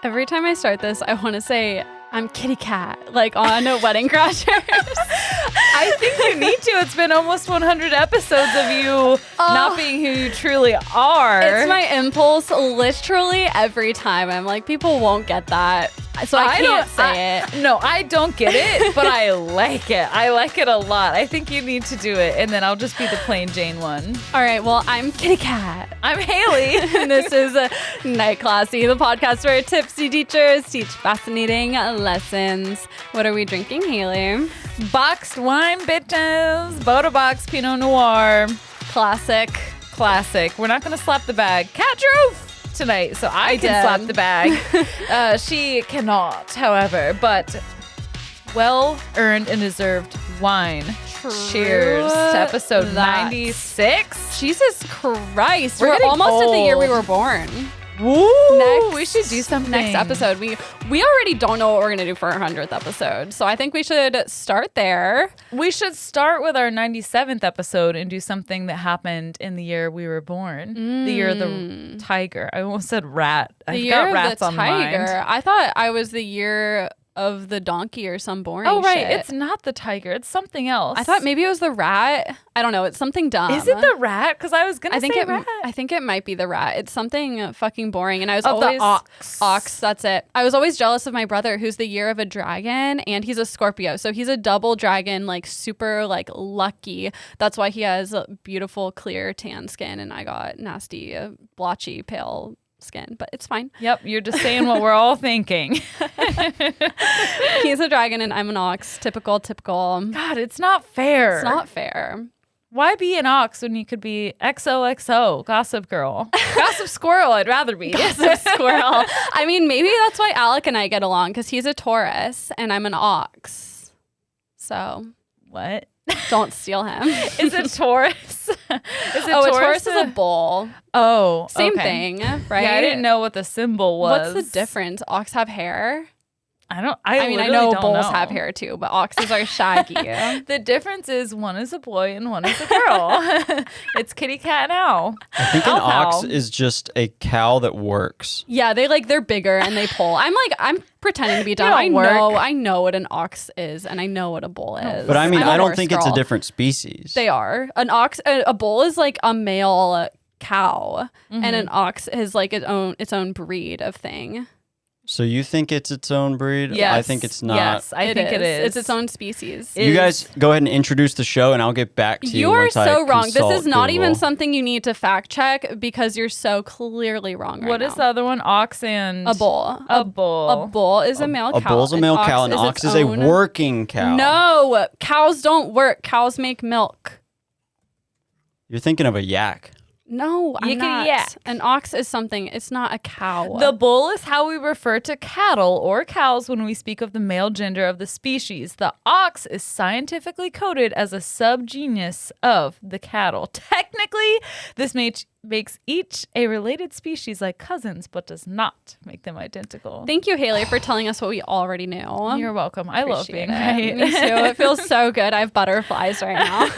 Every time I start this, I want to say I'm kitty cat, like on Wedding Crashers. I think you need to. It's been almost 100 episodes of you not being who you truly are. It's my impulse literally every time. I'm like, people won't get that. So I can't say it. No, I don't get it, but I like it. I like it a lot. I think you need to do it, and then I'll just be the plain Jane one. All right, well, I'm Kitty Cat. I'm Hayley. And this is Night Classy, the podcast where tipsy teachers teach fascinating lessons. What are we drinking, Hayley? Boxed wine, bitches. Boda Box Pinot Noir. Classic. We're not going to slap the bag. Cat drove tonight, so I can slap the bag. She cannot, however, but well-earned and deserved wine. True. Cheers to episode 96. Jesus Christ. We're almost old. at the year we were born. Woo! We should do something. Next episode. We already don't know what we're going to do for our 100th episode. So I think we should start there. We should start with our 97th episode and do something that happened in the year we were born. The year of the tiger. I almost said rat. I've got rats on my mind. I thought I was the year of the donkey or some boring Oh, right. shit. It's not the tiger. It's something else. I thought maybe it was the rat. I don't know. It's something dumb. Is it the rat? Because I was going to say rat. I think it might be the rat. It's something fucking boring. And I was the always... ox. Ox, that's it. I was always jealous of my brother who's the year of a dragon and he's a Scorpio. So he's a double dragon, like super like lucky. That's why he has beautiful, clear, tan skin. And I got nasty, blotchy, pale skin, but it's fine. Yep, you're just saying what we're all thinking. He's a dragon and I'm an ox. Typical. God, it's not fair. It's not fair. Why be an ox when you could be XOXO, Gossip Girl? Gossip Squirrel, I'd rather be. Gossip Squirrel. I mean, maybe that's why Alec and I get along, because he's a Taurus and I'm an ox. So what? Don't steal him. Is it Taurus? A Taurus is a bull. Oh, Same okay. thing, right? Yeah, I didn't know what the symbol was. What's the difference? Ox have hair? I know don't bulls have hair too, but oxes are shaggy. The difference is one is a boy and one is a girl. It's kitty cat now. I think an ox is just a cow that works. Yeah, they're bigger and they pull. I'm pretending to be dumb. I know what an ox is and I know what a bull is. But I mean, I don't think it's a different species. They are. A bull is like a male cow, and an ox is like its own breed of thing. So you think it's its own breed? Yes. I think it's not. Yes, I think it is. It's its own species. You guys go ahead and introduce the show and I'll get back to you. You are once so I wrong. This consult is not even Google. something you need to fact check because you're so clearly wrong right What now. is the other one? Ox and... A bull. A bull. A bull is a male cow. A bull's a male cow. An ox is a working cow. No, cows don't work. Cows make milk. You're thinking of a yak. No, I'm not. Yak. An ox is something. It's not a cow. The bull is how we refer to cattle or cows when we speak of the male gender of the species. The ox is scientifically coded as a subgenus of the cattle. Technically, this makes each a related species like cousins, but does not make them identical. Thank you, Hayley, for telling us what we already knew. You're welcome. I love being right. Me too. It feels so good. I have butterflies right now.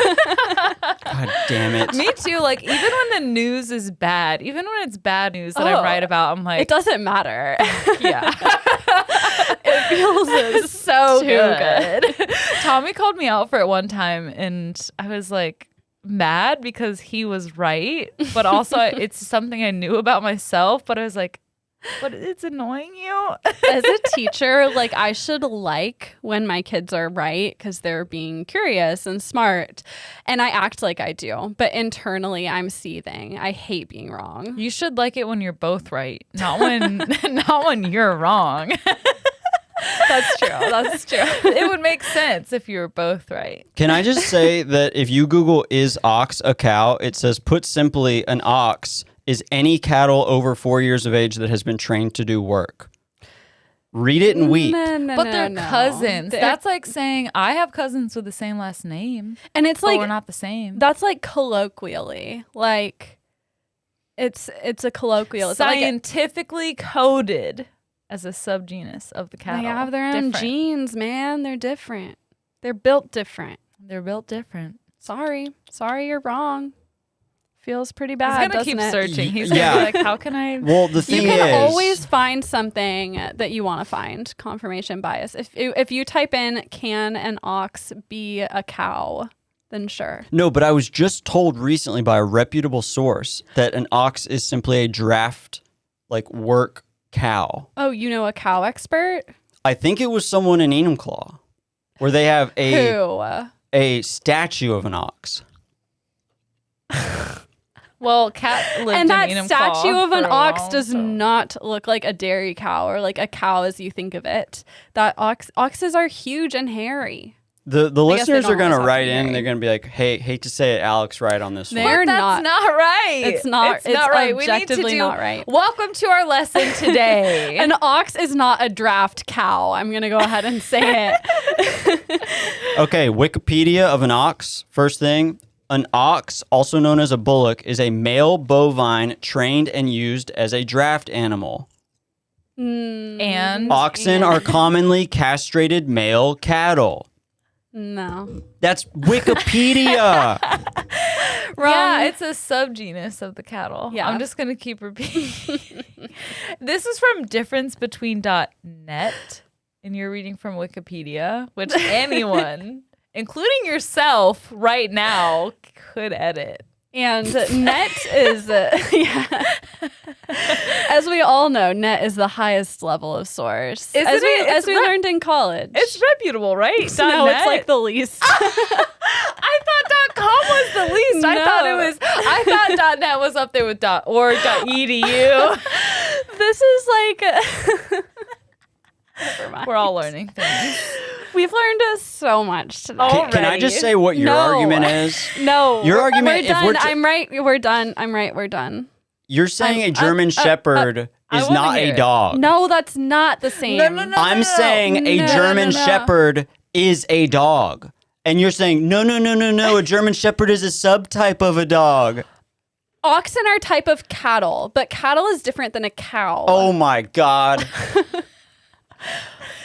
God damn it. Me too. Like, even when the news is bad, even when it's bad news that I write about, I'm like... It doesn't matter. Yeah. It feels so good. Tommy called me out for it one time, and I was like mad because he was right, but also it's something I knew about myself, but I was like, but it's annoying you. As a teacher, like, I should like when my kids are right because they're being curious and smart, and I act like I do, but internally I'm seething. I hate being wrong. You should like it when you're both right, not when you're wrong. That's true. It would make sense if you were both right. Can I just say that if you Google "is ox a cow," it says, put simply, an ox is any cattle over 4 years of age that has been trained to do work. Read it and weep. But they're cousins. That's like saying I have cousins with the same last name, and it's but like we're not the same. That's like colloquially, like it's a colloquial. Scientifically coded as a subgenus of the cattle. They have their own genes, man. They're different. They're built different. They're built different. Sorry, you're wrong. Feels pretty He's bad, gonna keep doesn't it? searching. He's Yeah. gonna be like, how can I? Well, the You thing can is, always find something that you want to find. Confirmation bias. If you type in "can an ox be a cow," then sure. no, but I was just told recently by a reputable source that an ox is simply a draft, like work cow. Oh, you know a cow expert? I think it was someone in Enumclaw, where they have Who? a statue of an ox. Well, Kat lived And that in Enumclaw statue of an for a ox while, does so- not look like a dairy cow or like a cow as you think of it. That oxes are huge and hairy. The guess they listeners don't are going to always have to write be in. married. They're going to be like, "Hey, hate to say it, Alex, right on this one." They're But not. that's not right. It's not. It's not right. We need to objectively do. not right. Welcome to our lesson today. An ox is not a draft cow. I'm going to go ahead and say it. Okay, Wikipedia of an ox. First thing, an ox, also known as a bullock, is a male bovine trained and used as a draft animal. and Oxen are commonly castrated male cattle. No. That's Wikipedia. Wrong. yeah, it's a subgenus of the cattle. Yeah. I'm just gonna keep repeating. This is from difference.net, and you're reading from Wikipedia, which anyone, including yourself, right now could edit. And net is, yeah. As we all know, net is the highest level of source. Isn't as we, it? as we learned in college. It's reputable, right? no, .net? it's like the least. I thought .com was the least. I thought .net was up there with .org, .edu. This is like. Never mind. We're all learning things. We've learned so much today. Can I just say what your No. argument is? No. Your argument, We're if done. we're I'm right. We're done. I'm right. We're done. You're saying a German Shepherd I is wanna not hear a it. dog. No, that's not the same. No. I'm saying a No, German no. Shepherd is a dog. And you're saying, no. A German Shepherd is a subtype of a dog. Oxen are a type of cattle, but cattle is different than a cow. Oh my God.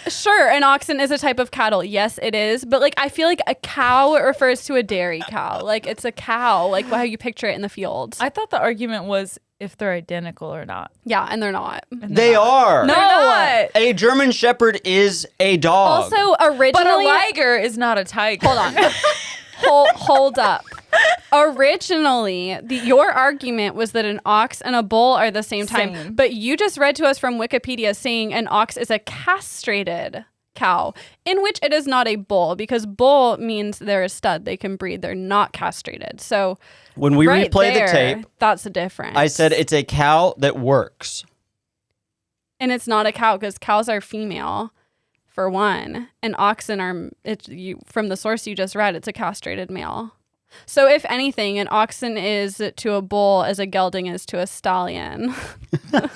Sure, an oxen is a type of cattle. Yes, it is. But like, I feel like a cow refers to a dairy cow. Like it's a cow, like how you picture it in the field. I thought the argument was if they're identical or not. Yeah, and they're not. They are. No. They're not. A German Shepherd is a dog. Also, originally, But a liger is not a tiger. hold on, hold up. Originally, your argument was that an ox and a bull are the same time, Same. but you just read to us from Wikipedia saying an ox is a castrated cow, in which it is not a bull, because bull means they're a stud, they can breed, they're not castrated. So when we right replay there, the tape, that's the difference. I said it's a cow that works. And it's not a cow because cows are female, for one, and oxen are. From the source you just read, it's a castrated male. So if anything, an oxen is to a bull as a gelding is to a stallion. Not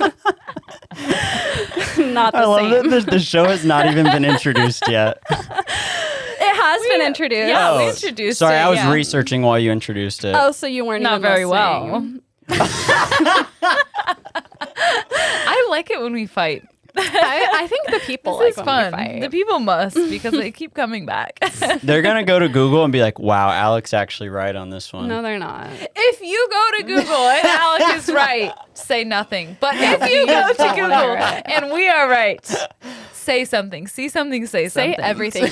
the I love same. that the show has not even been introduced yet. It has been introduced. Yeah, we introduced Sorry, it, I was yeah. researching while you introduced it. Oh, so you weren't Not even very listening. well. I like it when we fight. I think the people This like is when we fun. fight. The people must, because they keep coming back. They're going to go to Google and be like, wow, Alex actually right on this one. No, they're not. If you go to Google and Alec is right, say nothing. But if you go to Google and we are right, say something. See something, say something. Say everything.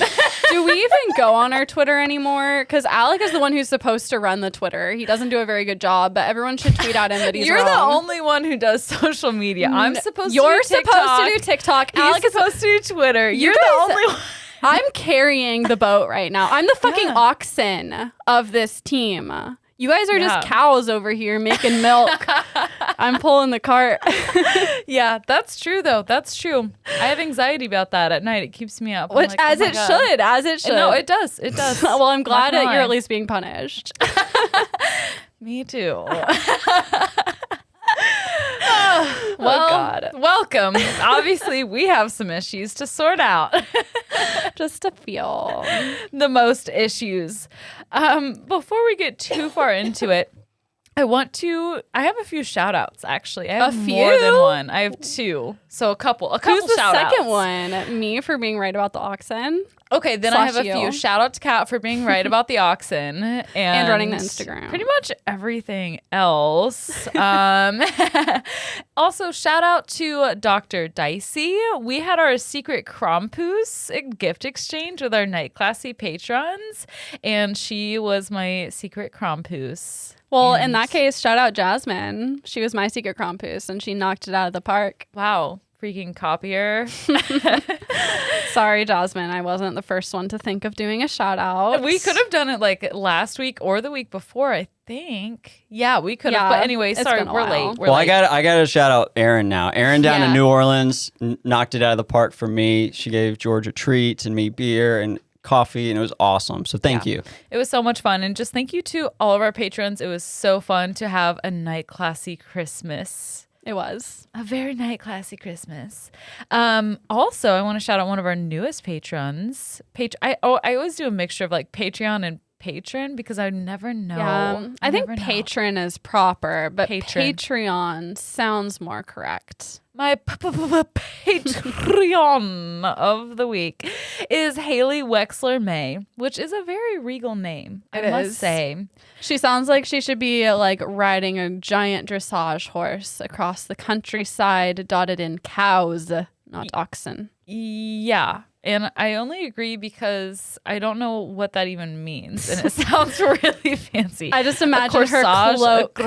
Do we even go on our Twitter anymore? Because Alec is the one who's supposed to run the Twitter. He doesn't do a very good job, but everyone should tweet at him that he's You're wrong. the only one who does social media. I'm supposed to You're do TikTok. supposed to do TikTok. He's Alec is supposed to do Twitter. You're guys- the only one. I'm carrying the boat right now. I'm the fucking oxen of this team. You guys are just cows over here making milk. I'm pulling the cart. Yeah, that's true, though. That's true. I have anxiety about that at night. It keeps me up. I'm Which, like, as oh my it God. should, as it should. No, it does. It does. Well, I'm glad Not that gonna you're lie. at least being punished. Me too. Well, God. Welcome. Obviously, we have some issues to sort out. Just to feel. The most issues. Before we get too far into it, I have a few shout outs actually. I have A more few? than one. I have two. So a couple Who's the shout outs. second one? Me for being right about the oxen Okay, then I have a Slash you. few. Shout out to Kat for being right about the oxen and running the Instagram. Pretty much everything else. Also, shout out to Dr. Dicey. We had our secret Krampus gift exchange with our Night Classy patrons, and she was my secret Krampus. Well, And- in that case, shout out Jasmine. She was my secret Krampus, and she knocked it out of the park. Wow, freaking copier. Sorry, Jasmine. I wasn't the first one to think of doing a shout out. We could have done it like last week or the week before, I think. Yeah, we could have. Yeah, But anyway, it's sorry, been a we're while. late. We're Well, late. I got to shout out Erin now. Erin down Yeah. in New Orleans knocked it out of the park for me. She gave Georgia treats and me beer and coffee, and it was awesome. So thank you. It was so much fun. And just thank you to all of our patrons. It was so fun to have a Night Classy Christmas. It was. A very Night Classy Christmas. Also, I want to shout out one of our newest patrons. I always do a mixture of like Patreon and patron because I never know. Yeah. I think never know. patron is proper, but Patron. Patreon sounds more correct. My Patreon of the week is Hayley Wexler May, which is a very regal name, I It must is. say. She sounds like she should be like riding a giant dressage horse across the countryside, dotted in cows, not oxen. Yeah. And I only agree because I don't know what that even means. And it sounds really fancy. I just imagine her cloak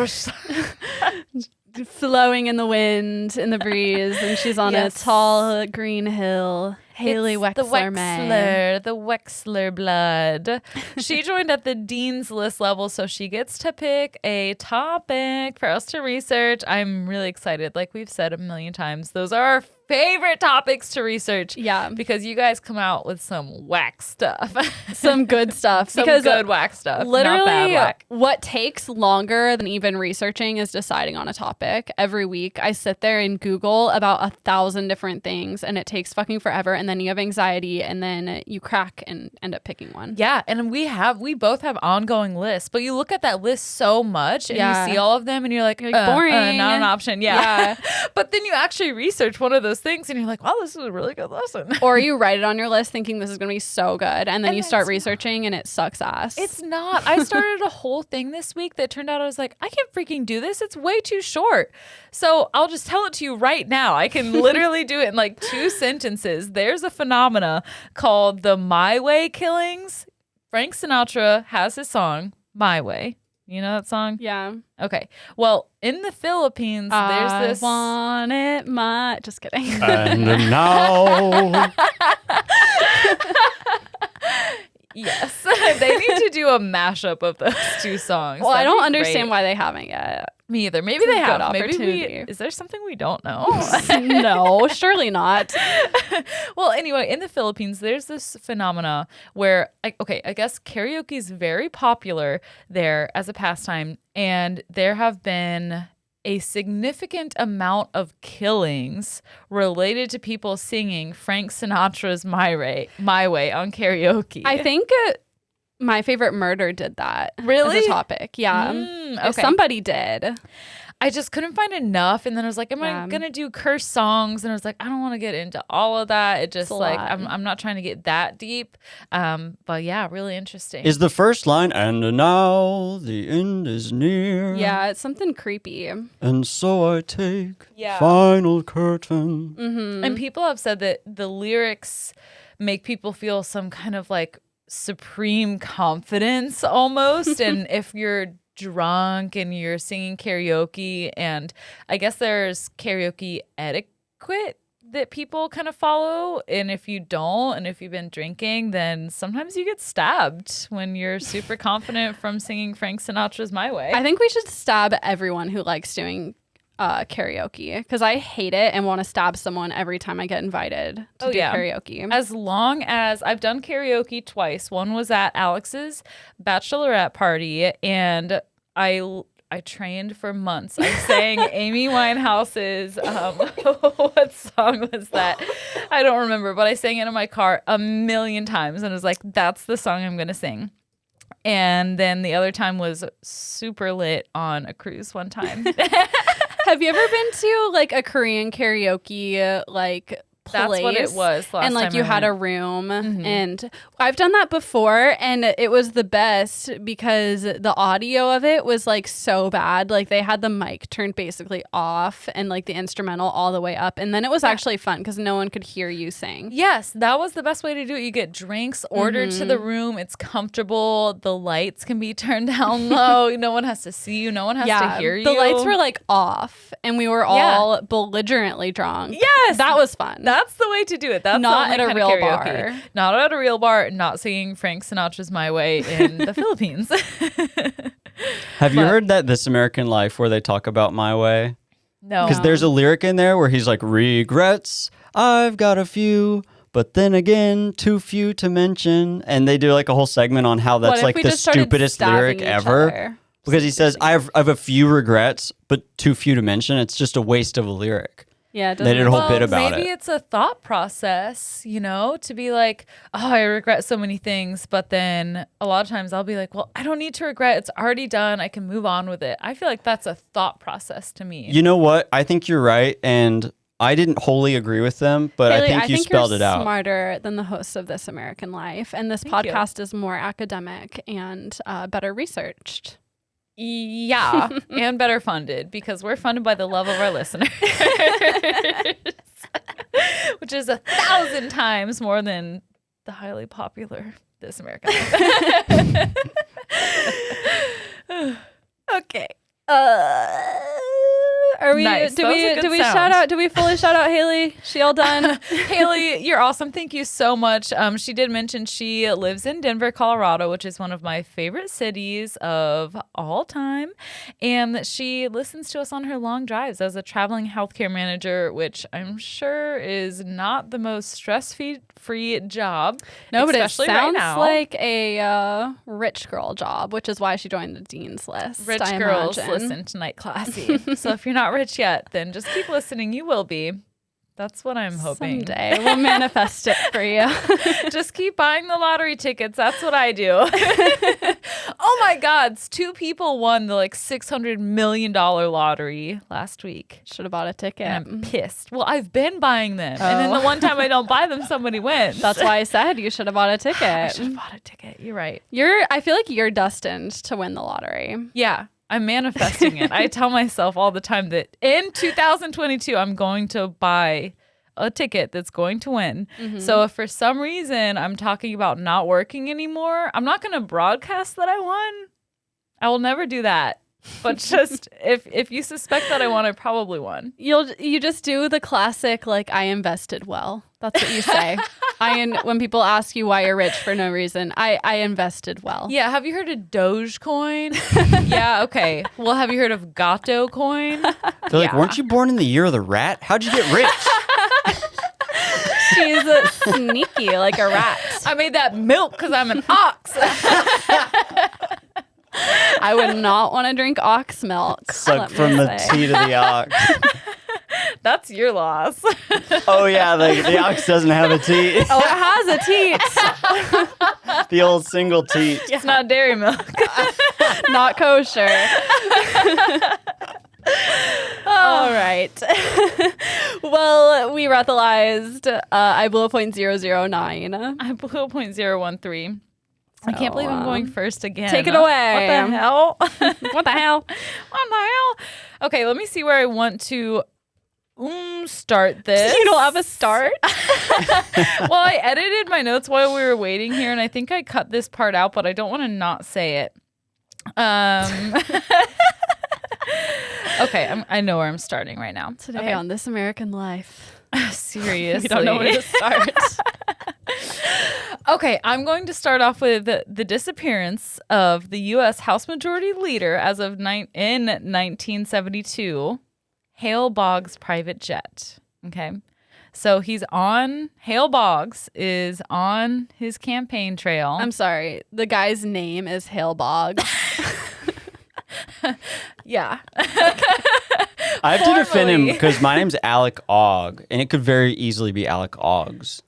flowing in the wind, in the breeze, and she's on Yes. a tall green hill. Hayley It's Wexler May. the Wexler blood. She joined at the Dean's List level, so she gets to pick a topic for us to research. I'm really excited. Like we've said a million times, those are our favorite topics to research. Yeah. Because you guys come out with some whack stuff. Some good stuff. Some because good whack stuff. not bad literally, whack. what takes longer than even researching is deciding on a topic. Every week, I sit there and Google about 1,000 different things, and it takes fucking forever. And then you have anxiety, and then you crack and end up picking one. Yeah, and we both have ongoing lists, but you look at that list so much and Yeah. you see all of them and you're like boring. not an option. Yeah. Yeah. But then you actually research one of those things and you're like, wow, this is a really good lesson. Or you write it on your list thinking this is going to be so good, and then And you start it's researching and it sucks ass. It's not. I started a whole thing this week that turned out I was like, I can't freaking do this. It's way too short. So I'll just tell it to you right now. I can literally do it in like 2 sentences. There's a phenomena called the My Way killings. Frank Sinatra has his song, My Way. You know that song? Yeah. Okay. Well, in the Philippines, there's this. want it my. Just kidding. And now, Yes. They need to do a mashup of those 2 songs. Well, I That'd don't be understand great. why they haven't yet. Me either. Maybe It's a they good have. Maybe opportunity. is there something we don't know? No, surely not. Well, anyway, in the Philippines, there's this phenomena where, I guess karaoke is very popular there as a pastime, and there have been a significant amount of killings related to people singing Frank Sinatra's My Way on karaoke. I think My Favorite Murder did that. Really? As a topic. Yeah. Okay. Somebody did. I just couldn't find enough, and then I was like, am I gonna do curse songs? And I was like, I don't want to get into all of that. It just a like lot. I'm not trying to get that deep. But yeah, really interesting. is the first line, and now the end is near. Yeah, it's something creepy. And so I take Yeah. final curtain. Mm-hmm. And people have said that the lyrics make people feel some kind of like supreme confidence almost. And if you're drunk and you're singing karaoke, and I guess there's karaoke etiquette that people kind of follow. And if you don't, and if you've been drinking, then sometimes you get stabbed when you're super confident from singing Frank Sinatra's My Way. I think we should stab everyone who likes doing karaoke, because I hate it and want to stab someone every time I get invited to do karaoke. As long as I've done karaoke twice. One was at Alex's bachelorette party, and I trained for months. I sang Amy Winehouse's what song was that? I don't remember, but I sang it in my car a million times and was like, that's the song I'm gonna sing. And then the other time was super lit on a cruise one time. Have you ever been to like a Korean karaoke like place? That's what it was last and like time you I had went. a room, and I've done that before, and it was the best because the audio of it was like so bad. Like they had the mic turned basically off and like the instrumental all the way up, and then it was actually fun because no one could hear you sing. Yes, that was the best way to do it. You get drinks ordered to the room. It's comfortable. The lights can be turned down low. No one has to see you. No one has to hear you. The lights were like off, and we were all belligerently drunk. Yes, that was fun. That's the way to do it. That's Not the only at a kind real of karaoke. bar. Not at a real bar. Not singing Frank Sinatra's "My Way" in the Philippines. Have you heard that This American Life where they talk about My Way? No, Because there's a lyric in there where he's like, regrets, I've got a few, but then again, too few to mention. And they do like a whole segment on how that's What if like we the just started stupidest stabbing lyric each ever. other? Because he says, I have a few regrets, but too few to mention. It's just a waste of a lyric. Yeah, it They did a doesn't whole make bit sense. about maybe it. it's a thought process, you know, to be like, oh, I regret so many things. But then a lot of times I'll be like, well, I don't need to regret. It's already done. I can move on with it. I feel like that's a thought process to me. You know what? I think you're right. And I didn't wholly agree with them, but Haley, I think you spelled you're it out. smarter than the hosts of This American Life, and this Thank you. podcast is more academic and better researched. Yeah, and better funded because we're funded by the love of our listeners, which is 1,000 times more than the highly popular This American Life. Okay. Are we? Nice. Do That was a we? good Do we sound. shout out? Do we fully shout out Haley? She all done? Haley, you're awesome. Thank you so much. She did mention she lives in Denver, Colorado, which is one of my favorite cities of all time. And that she listens to us on her long drives as a traveling healthcare manager, which I'm sure is not the most stress-free job. No, but it especially right sounds now. like a rich girl job, which is why she joined the dean's list. Rich I girls imagine. listen to Night Classy. So if you're not rich yet, then just keep listening. You will be. That's what I'm hoping. Someday we'll manifest it for you. Just keep buying the lottery tickets. That's what I do. Oh my God. 2 people won the like $600 million lottery last week. Should have bought a ticket. And I'm pissed. Well, I've been buying them. And then the one time I don't buy them, somebody wins. That's why I said you should have bought a I ticket. should have bought a ticket. You're right. I feel like you're destined to win the lottery. Yeah. I'm manifesting it. I tell myself all the time that in 2022, I'm going to buy a ticket that's going to win. So if for some reason I'm talking about not working anymore, I'm not going to broadcast that I won. I will never do that. But just if you suspect that I won, I probably won. You just do the classic like I invested well. That's what you say. When people ask you why you're rich for no reason, I invested well. Yeah. Have you heard of Dogecoin? Yeah. Okay. Well, have you heard of Gato coin? They're like, weren't you born in the year of the rat? How'd you get rich? She's sneaky like a rat. I made that milk because I'm an ox. I would not want to drink ox milk. Suck let me from the say. teat of the ox. That's your loss. Oh, yeah, the ox doesn't have a teat. Oh, it has a teat. The old single teat. It's not dairy milk. Not kosher. All right. Well, we breathalyzed. I blew a .009. I blew a .013. I can't believe I'm going first again. take it away. What the hell? What the hell? What the hell? Okay, let me see where I want to start this. You don't have a start? Well, I edited my notes while we were waiting here, and I think I cut this part out, but I don't want to not say it. Okay, I know where I'm starting right now. Today Okay. on This American Life. Seriously. We don't know where to start. Okay, I'm going to start off with the disappearance of the U.S. House Majority Leader as of in 1972, Hale Boggs' private jet. Okay, so Hale Boggs is on his campaign trail. I'm sorry. The guy's name is Hale Boggs. Yeah. I have to defend him Formally. because my name's Alec Ogg, and it could very easily be Alec Oggs.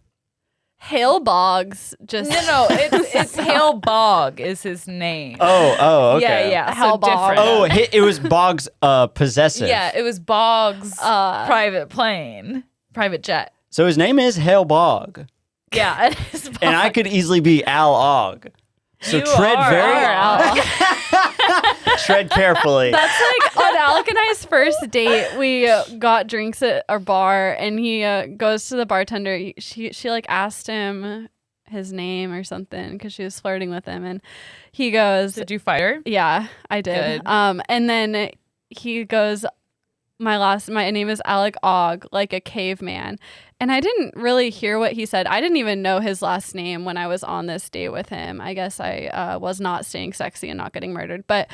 Hale Boggs just No, it's Hale Bog is his name. Oh, okay. Yeah. Hale So Bog. different. Oh, it was Boggs possessive. Yeah, it was Boggs' private jet. So his name is Hale Bog. Yeah, it is Bog. And I could easily be Al Og. So You tread are. tread carefully. That's like on Alec and I's first date. We got drinks at our bar, and he goes to the bartender. She like asked him his name or something because she was flirting with him, and he goes, Did you fight her? "Yeah, I did." Good. And then he goes, my name is Alec Og, like a caveman. And I didn't really hear what he said. I didn't even know his last name when I was on this date with him. I guess I was not staying sexy and not getting murdered. But,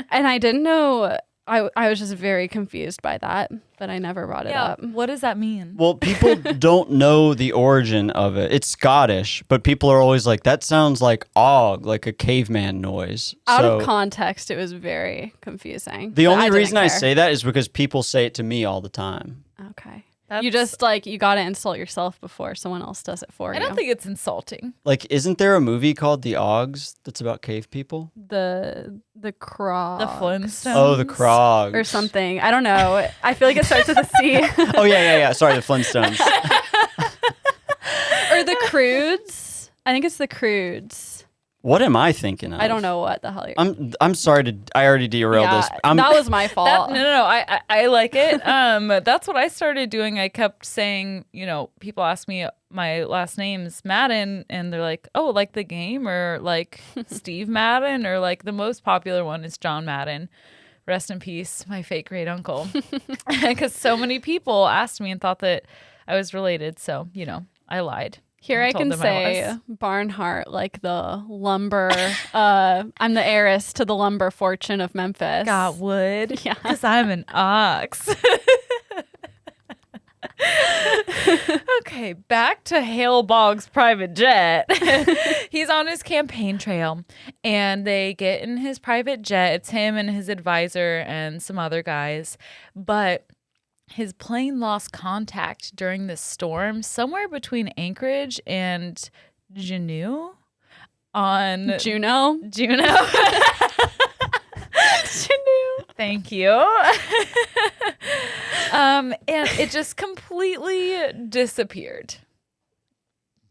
and I didn't know, I was just very confused by that, but I never brought it up. What does that mean? Well, people don't know the origin of it. It's Scottish, but people are always like, that sounds like Og, like a caveman noise. Out So of context, it was very confusing. the But only didn't reason I care. say that is because people say it to me all the time. Okay. That's- You just like, you got to insult yourself before someone else does it for I you. don't think it's insulting. Like, isn't there a movie called The Ogs that's about cave people? The Crocs. The Flintstones. Oh, the Krogs. Or something. I don't know. I feel like it starts with a C. Oh, yeah. Sorry, the Flintstones. Or the Crudes. I think it's the Crudes. What am I thinking of? I don't know what the hell you're... I'm sorry I already derailed this. that was my fault. No. I like it. That's what I started doing. I kept saying, people ask me my last name's Madden, and they're like, oh, like the game, or like Steve Madden, or like the most popular one is John Madden. Rest in peace, my fake great uncle. Because so many people asked me and thought that I was related. So, I lied. Here I told can them I say was. Barnhart, like the lumber. I'm the heiress to the lumber fortune of Memphis. Got wood. Yeah. Because I'm an ox. Okay, back to Hale Boggs' private jet. He's on his campaign trail, and they get in his private jet. It's him and his advisor and some other guys. But his plane lost contact during this storm somewhere between Anchorage and Juneau on Juno. Juneau. Thank you. And it just completely disappeared.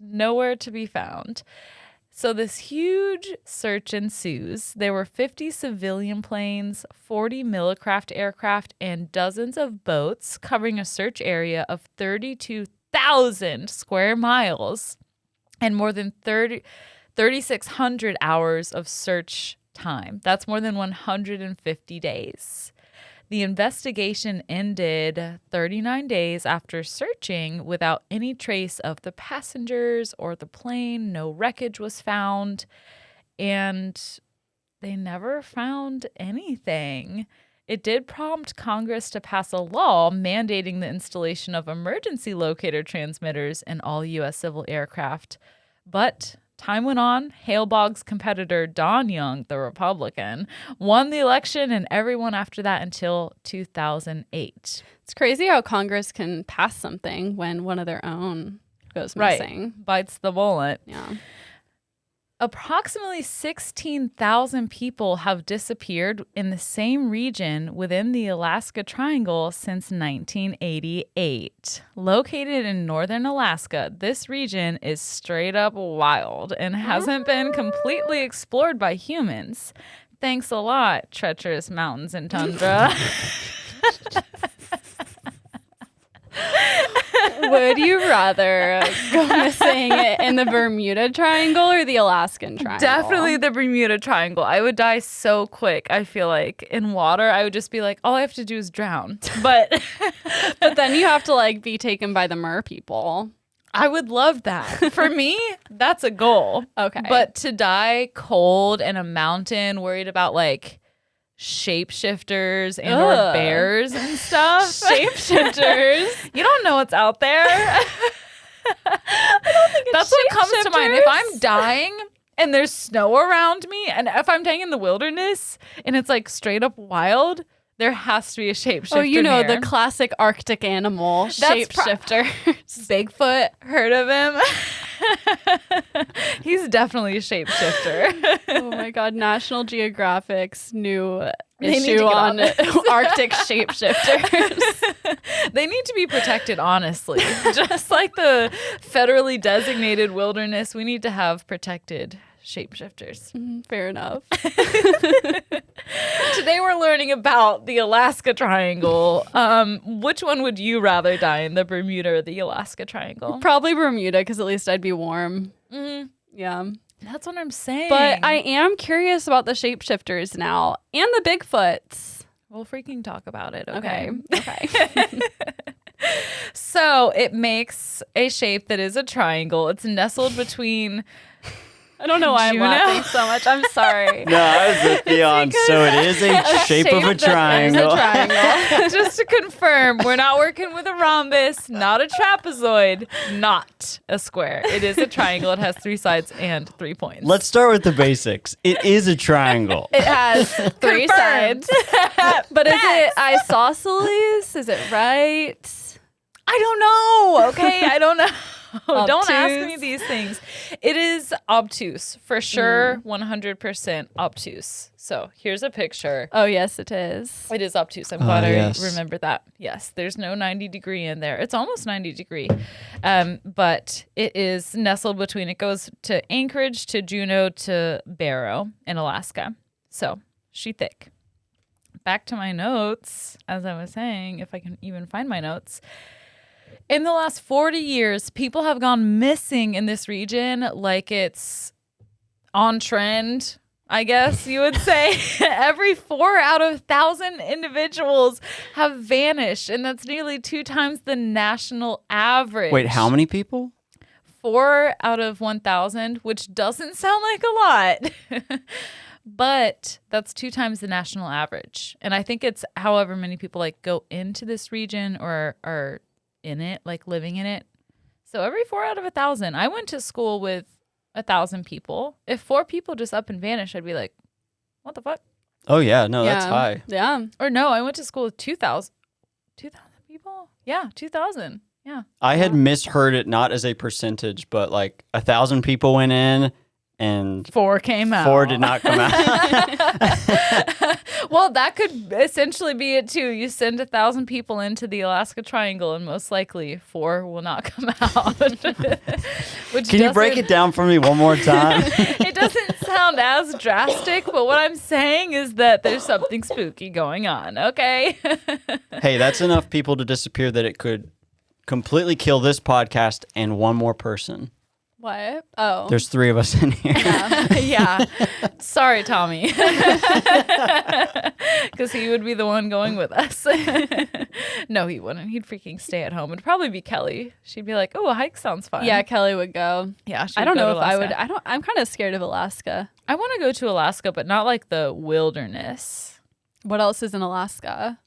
Nowhere to be found. So this huge search ensues. There were 50 civilian planes, 40 millicraft aircraft, and dozens of boats covering a search area of 32,000 square miles and more than 3,600 hours of search time. That's more than 150 days. The investigation ended 39 days after searching without any trace of the passengers or the plane. No wreckage was found, and they never found anything. It did prompt Congress to pass a law mandating the installation of emergency locator transmitters in all U.S. civil aircraft. But time went on. Hale Boggs' competitor, Don Young, the Republican, won the election, and everyone after that until 2008. It's crazy how Congress can pass something when one of their own goes missing. Bites the bullet. Yeah. Approximately 16,000 people have disappeared in the same region within the Alaska Triangle since 1988. Located in northern Alaska, this region is straight up wild and hasn't been completely explored by humans. Thanks a lot, treacherous mountains and tundra. Would you rather go missing in the Bermuda Triangle or the Alaskan Triangle? Definitely the Bermuda Triangle. I would die so quick, I feel like. In water, I would just be like, all I have to do is drown. But But then you have to like be taken by the mer people. I would love that. For me, that's a goal. Okay. But to die cold in a mountain, worried about like shapeshifters and or Ugh. bears and stuff. Shapeshifters. You don't know what's out there. That's what comes to mind. If I'm dying and there's snow around me, and if I'm dying in the wilderness and it's like straight up wild, There has to be a shapeshifter. Oh, you know, near. the classic Arctic animal, shapeshifter. Bigfoot. Heard of him? He's definitely a shapeshifter. Oh my God, National Geographic's new They need to issue get on on this. Arctic shapeshifters. They need to be protected, honestly. Just like the federally designated wilderness, we need to have protected shapeshifters. Fair enough. Today we're learning about the Alaska Triangle. Which one would you rather die in, the Bermuda or the Alaska Triangle? Probably Bermuda, because at least I'd be warm. Yeah. That's what I'm saying. But I am curious about the shapeshifters now and the Bigfoots. We'll freaking talk about it, okay? Okay. So it makes a shape that is a triangle. It's nestled between... I don't know why Juno? I'm laughing so much. I'm sorry. No, I was with Theon. So it is a shape of a There's a triangle. triangle. Just to confirm, we're not working with a rhombus, not a trapezoid, not a square. It is a triangle. It has 3 sides and 3 points. Let's start with the basics. It is a triangle. It has 3 Confirmed. sides. But is it isosceles? Is it right? I don't know. Okay, I don't know. Don't ask me Obtuse. these things. It is obtuse for sure. 100% obtuse. So here's a picture. Oh, yes, it is. It is obtuse. I'm glad yes. I remembered that. Yes, there's no 90 degree in there. It's almost 90 degree. But it is nestled between, it goes to Anchorage, to Juneau, to Barrow in Alaska. So she thick. Back to my notes, as I was saying, if I can even find my notes. In the last 40 years, people have gone missing in this region like it's on trend, I guess you would say. Every 4 out of 1,000 individuals have vanished, and that's nearly 2 times the national average. Wait, how many people? 4 out of 1,000, which doesn't sound like a lot. But that's 2 times the national average. And I think it's however many people like go into this region or are in it, like living in it. So every 4 out of 1,000. I went to school with 1,000 people. If 4 people just up and vanish, I'd be like, what the fuck? Oh, yeah. No, that's high. Yeah. Or no, I went to school with 2,000. 2,000 people? Yeah, 2,000. Yeah. I had misheard it not as a percentage, but like 1,000 people went in and 4 came out. 4 did not come out. Well, that could essentially be it too. You send 1,000 people into the Alaska Triangle, and most likely 4 will not come out. Which Can you break it down for me one more time? It doesn't sound as drastic, but what I'm saying is that there's something spooky going on. Okay. Hey, that's enough people to disappear that it could completely kill this podcast and one more person. What? Oh. There's 3 of us in here. Yeah. Sorry, Tommy. Because he would be the one going with us. No, he wouldn't. He'd freaking stay at home. It'd probably be Kelly. She'd be like, oh, a hike sounds fun. Yeah, Kelly would go. Yeah. I don't know if I would. I'm kind of scared of Alaska. I want to go to Alaska, but not like the wilderness. What else is in Alaska?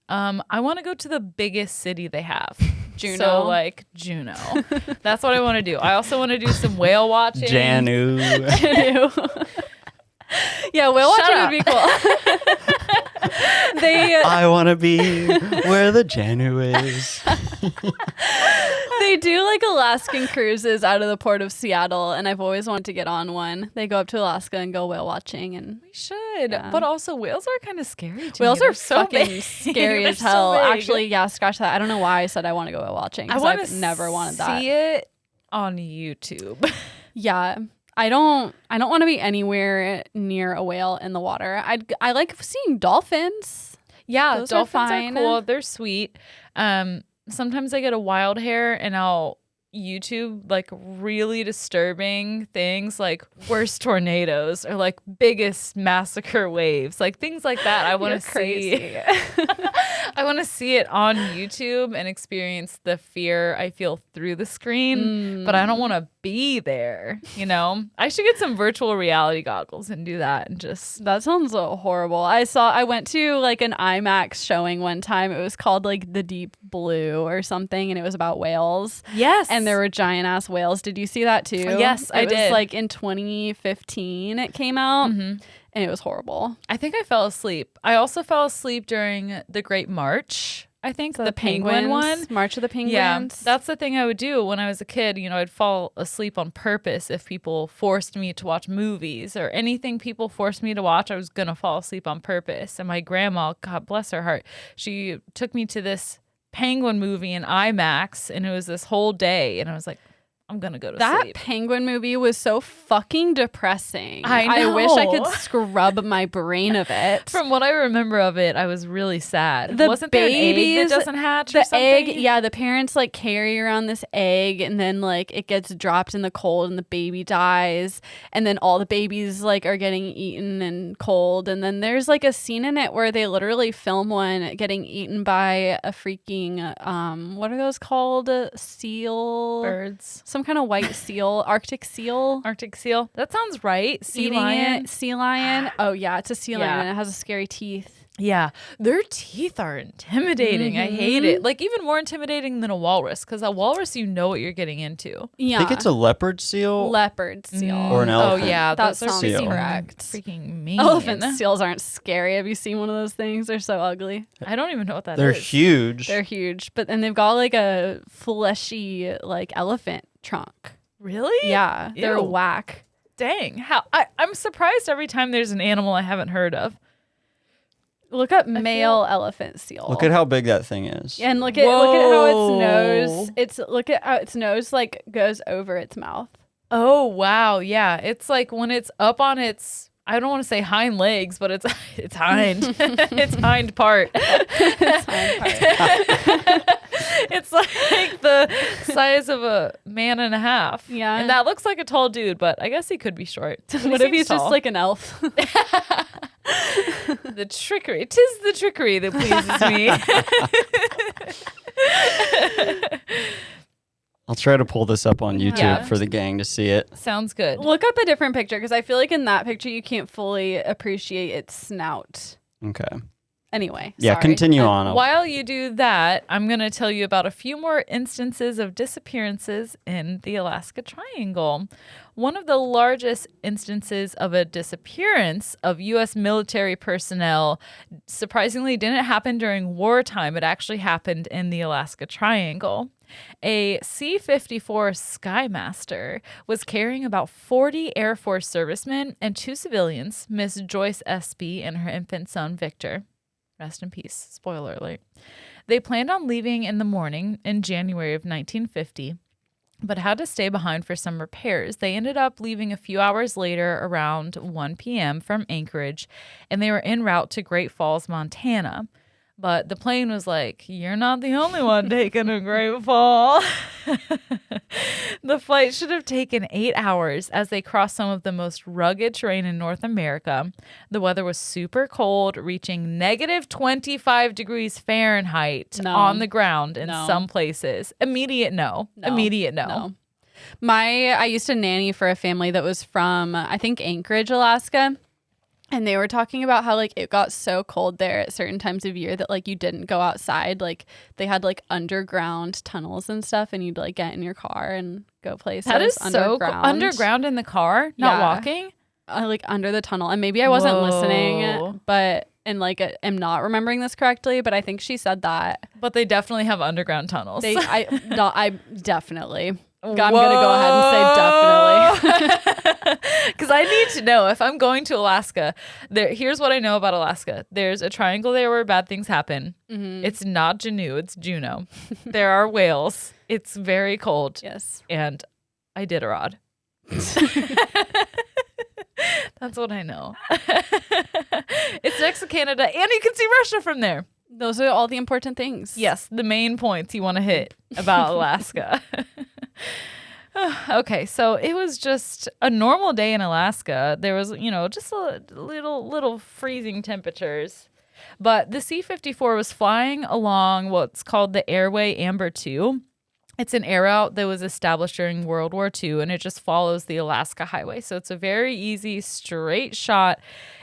I want to go to the biggest city they have. Juneau. So like Juneau. That's what I want to do. I also want to do some whale watching. Janu. Yeah, whale Shut watching up. would be cool. I want to be where the Janu is. They do like Alaskan cruises out of the port of Seattle, and I've always wanted to get on one. They go up to Alaska and go whale watching, and We should. Yeah. But also whales are kind of scary to whales me. are They're so fucking big. scary They're as so hell. big. Actually, yeah, scratch that. I don't know why I said I want to go whale watching. I 'Cause want I've to never wanted that. see it on YouTube. Yeah. I don't want to be anywhere near a whale in the water. I like seeing dolphins. Yeah, Those are dolphins fine. are cool. They're sweet. Sometimes I get a wild hair and I'll YouTube like really disturbing things like worst tornadoes or like biggest massacre waves, like things like that. I want to see. I want to see it on YouTube and experience the fear I feel through the screen, but I don't want to be there. You know, I should get some virtual reality goggles and do that and just. That sounds horrible. I went to like an IMAX showing one time. It was called like The Deep Blue or something, and it was about whales. Yes. And there were giant ass whales. Did you see that too? Yes, I did. It was like in 2015 it came out, and it was horrible. I think I fell asleep. I also fell asleep during the Great March. I think So the penguin one. March of the Penguins. Yeah, that's the thing I would do when I was a kid. You know, I'd fall asleep on purpose if people forced me to watch movies or anything people forced me to watch. I was going to fall asleep on purpose. And my grandma, God bless her heart, she took me to this penguin movie in IMAX, and it was this whole day. And I was like, I'm going to go to That sleep. penguin movie was so fucking depressing. I know. wish I could scrub my brain of it. From what I remember of it, I was really sad. The Wasn't there an egg babies- that doesn't hatch or The something? egg, yeah, the parents like carry around this egg, and then like it gets dropped in the cold and the baby dies, and then all the babies like are getting eaten and cold, and then there's like a scene in it where they literally film one getting eaten by a freaking what are those called? Seal? Birds. Some kind of white seal, Arctic seal. Arctic seal. That sounds right. Sea Eating lion. it. Sea lion. Oh yeah, it's a sea lion, Yeah. and it has a scary teeth. Yeah, their teeth are intimidating. I hate it. Like even more intimidating than a walrus, because a walrus, you know what you're getting into. Yeah. I think it's a leopard seal. leopard seal. Or an elephant. Oh yeah, That those are sounds Seal. correct. freaking mean. Elephant seals aren't scary. Have you seen one of those things? They're so ugly. I don't even know what that They're is. huge. They're huge, and they've got like a fleshy like elephant trunk. Really? Yeah, they're Ew. whack. Dang. How I'm surprised every time there's an animal I haven't heard of. Look up male elephant seal. Look at how big that thing is. and look at how its Whoa. nose. Look at how its nose like goes over its mouth. Oh wow, yeah. It's like when it's up on its, I don't want to say hind legs, but it's hind. Its hind part. It's like the size of a man and a half. Yeah. And that looks like a tall dude, but I guess he could be short. What if he's just like an elf? the trickery? 'Tis the trickery that pleases me. I'll try to pull this up on YouTube Yeah. for the gang to see it. Sounds good. Look up a different picture because I feel like in that picture you can't fully appreciate its snout. Okay. Anyway, Yeah, sorry. continue on. While you do that, I'm going to tell you about a few more instances of disappearances in the Alaska Triangle. One of the largest instances of a disappearance of U.S. military personnel surprisingly didn't happen during wartime. It actually happened in the Alaska Triangle. A C-54 Skymaster was carrying about 40 Air Force servicemen and 2 civilians, Miss Joyce Espy and her infant son, Victor. Rest in peace. Spoiler alert. They planned on leaving in the morning in January of 1950, but had to stay behind for some repairs. They ended up leaving a few hours later around 1 p.m. from Anchorage, and they were en route to Great Falls, Montana. But the plane was like, you're not the only one taking a Great Fall. The flight should have taken 8 hours as they crossed some of the most rugged terrain in North America. The weather was super cold, reaching negative 25 degrees Fahrenheit No. on the ground in No. some places. Immediate no. Immediate no. No. I used to nanny for a family that was from, I think, Anchorage, Alaska. And they were talking about how like it got so cold there at certain times of year that like you didn't go outside. Like they had like underground tunnels and stuff, and you'd like get in your car and go places. That is so cool. underground. Underground in the car, not Yeah. walking? Like under the tunnel. And maybe I wasn't Whoa. listening, but and like am not remembering this correctly, but I think she said that. But they definitely have underground tunnels. I definitely. I'm gonna go ahead and say definitely. Because I need to know if I'm going to Alaska. Here's what I know about Alaska. There's a triangle there where bad things happen. Mm-hmm. It's not Juneau, it's Juneau. There are whales. It's very cold. Yes. And Iditarod. That's what I know. It's next to Canada, and you can see Russia from there. Those are all the important things. Yes, the main points you want to hit about Alaska. Okay, so it was just a normal day in Alaska. There was, just a little freezing temperatures. But the C-54 was flying along what's called the Airway Amber 2. It's an air route that was established during World War II, and it just follows the Alaska Highway. So it's a very easy, straight shot.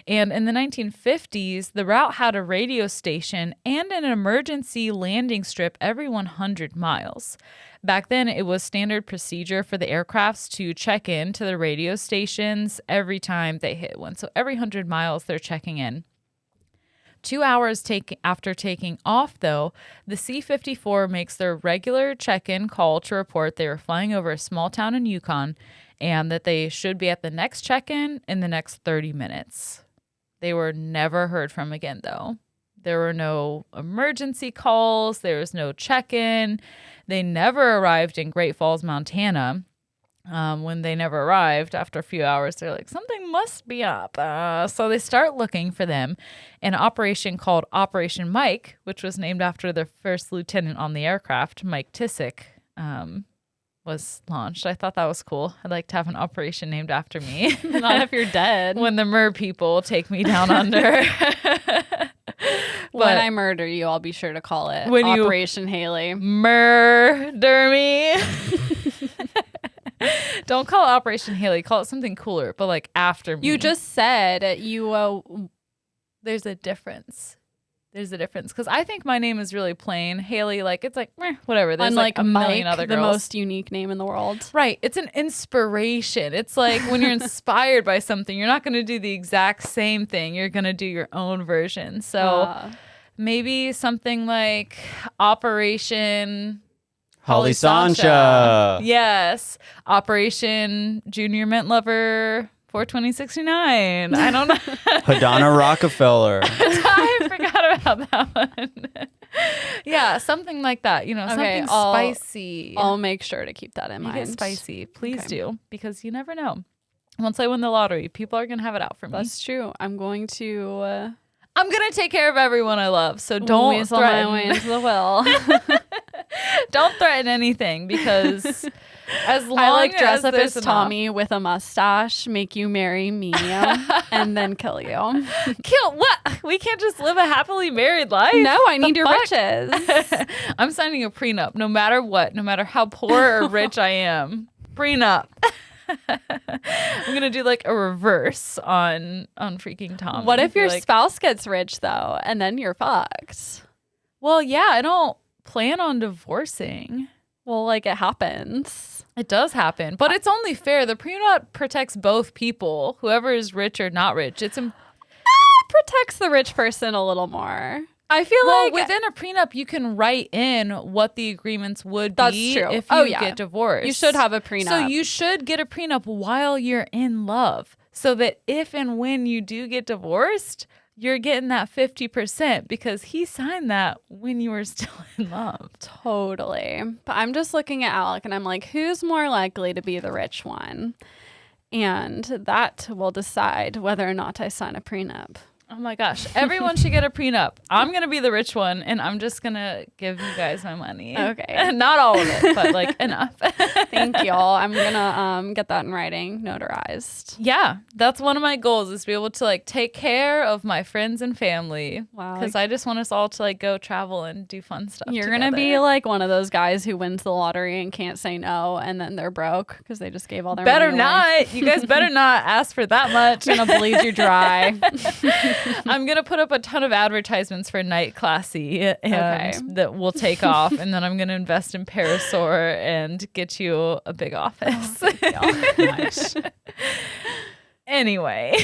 And in the 1950s, the route had a radio station and an emergency landing strip every 100 miles. Back then, it was standard procedure for the aircrafts to check in to the radio stations every time they hit one. So every 100 miles, they're checking in. 2 hours after taking off, though, the C-54 makes their regular check-in call to report they were flying over a small town in Yukon and that they should be at the next check-in in the next 30 minutes. They were never heard from again, though. There were no emergency calls. There was no check-in. They never arrived in Great Falls, Montana. When they never arrived, after a few hours, they're like, something must be up. So they start looking for them. An operation called Operation Mike, which was named after the first lieutenant on the aircraft, Mike Tissick, was launched. I thought that was cool. I'd like to have an operation named after me. Not if you're dead. When the mer people take me down under. When I murder you, I'll be sure to call it Operation Hayley. Murder me. Don't call it Operation Hayley. Call it something cooler, but like after me. You just said you... There's a difference. There's a difference. Because I think my name is really plain. Hayley, like, it's like, whatever. There's unlike like a million Mike, other girls. the most unique name in the world. Right. It's an inspiration. It's like when you're inspired by something, you're not going to do the exact same thing. You're going to do your own version. So maybe something like Operation... Holly Sancha. Yes. Operation Junior Mint Lover 42069. I don't know. Hadana Rockefeller. I forgot about that one. Yeah, something like that. You know, something spicy. I'll make sure to keep that in mind. Make it spicy. Please do. Because you never know. Once I win the lottery, people are going to have it out for me. That's true. I'm going to take care of everyone I love. So don't weasel threaten. my way into the will. Don't threaten anything because as long I like dress as up there's as Tommy with a mustache, make you marry me, and then kill you. Kill what? We can't just live a happily married life. No, I need your riches. I'm signing a prenup no matter what, no matter how poor or rich I am. Prenup. I'm gonna do like a reverse on freaking Tommy. What if your spouse gets rich though, and then you're fucked? Well, yeah, I don't plan on divorcing. Well, like it happens. It does happen, but it's only fair. The prenup protects both people, whoever is rich or not rich. It protects the rich person a little more. I feel like within a prenup, you can write in what the agreements would be if you get divorced. You should have a prenup. So you should get a prenup while you're in love so that if and when you do get divorced, you're getting that 50% because he signed that when you were still in love. Totally. But I'm just looking at Alec and I'm like, who's more likely to be the rich one? And that will decide whether or not I sign a prenup. Oh my gosh. Everyone should get a prenup. I'm going to be the rich one and I'm just going to give you guys my money. Okay. Not all of it, but like enough. Thank y'all. I'm going to get that in writing, notarized. Yeah. That's one of my goals is to be able to like take care of my friends and family. Wow. Because I just want us all to like go travel and do fun stuff You're going to be like one of those guys who wins the lottery and can't say no and then they're broke because they just gave all their money away. Not. You guys better not ask for that much. I'm going to bleed you dry. I'm going to put up a ton of advertisements for Night Classy and that will take off. And then I'm going to invest in Parasaur and get you a big office. Oh, nice. Anyway,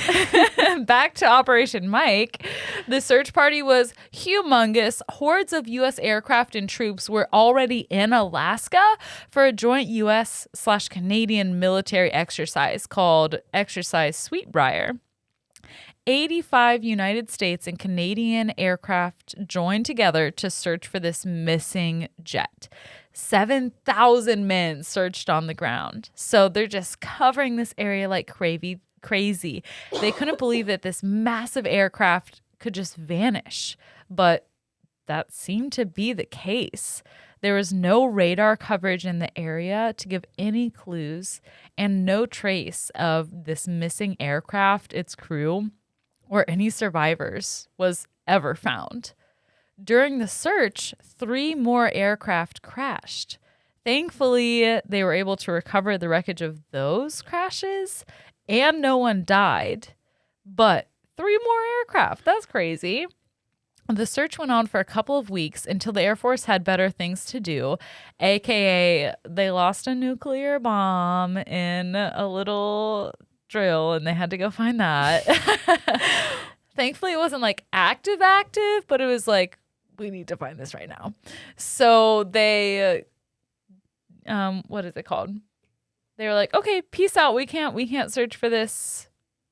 back to Operation Mike. The search party was humongous. Hordes of U.S. aircraft and troops were already in Alaska for a joint U.S./Canadian military exercise called Exercise Sweetbriar. 85 United States and Canadian aircraft joined together to search for this missing jet. 7,000 men searched on the ground. So they're just covering this area like crazy. They couldn't believe that this massive aircraft could just vanish. But that seemed to be the case. There was no radar coverage in the area to give any clues and no trace of this missing aircraft, its crew, or any survivors was ever found. During the search, 3 more aircraft crashed. Thankfully, they were able to recover the wreckage of those crashes and no one died. But 3 more aircraft. That's crazy. The search went on for a couple of weeks until the Air Force had better things to do, aka they lost a nuclear bomb in a little drill and they had to go find that. Thankfully, it wasn't like active, but it was like, we need to find this right now. So they, what is it called? They were like, okay, peace out. We can't search for this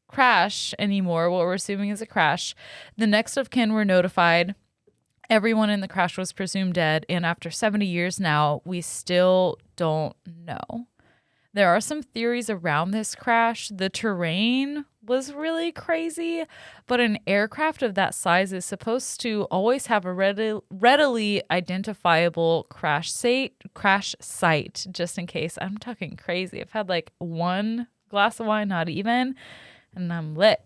crash anymore, what we're assuming is a crash. The next of kin were notified. Everyone in the crash was presumed dead, and after 70 years now, we still don't know. There are some theories around this crash. The terrain was really crazy, but an aircraft of that size is supposed to always have a readily identifiable crash site, just in case. I'm talking crazy. I've had like 1 glass of wine, not even, and I'm lit.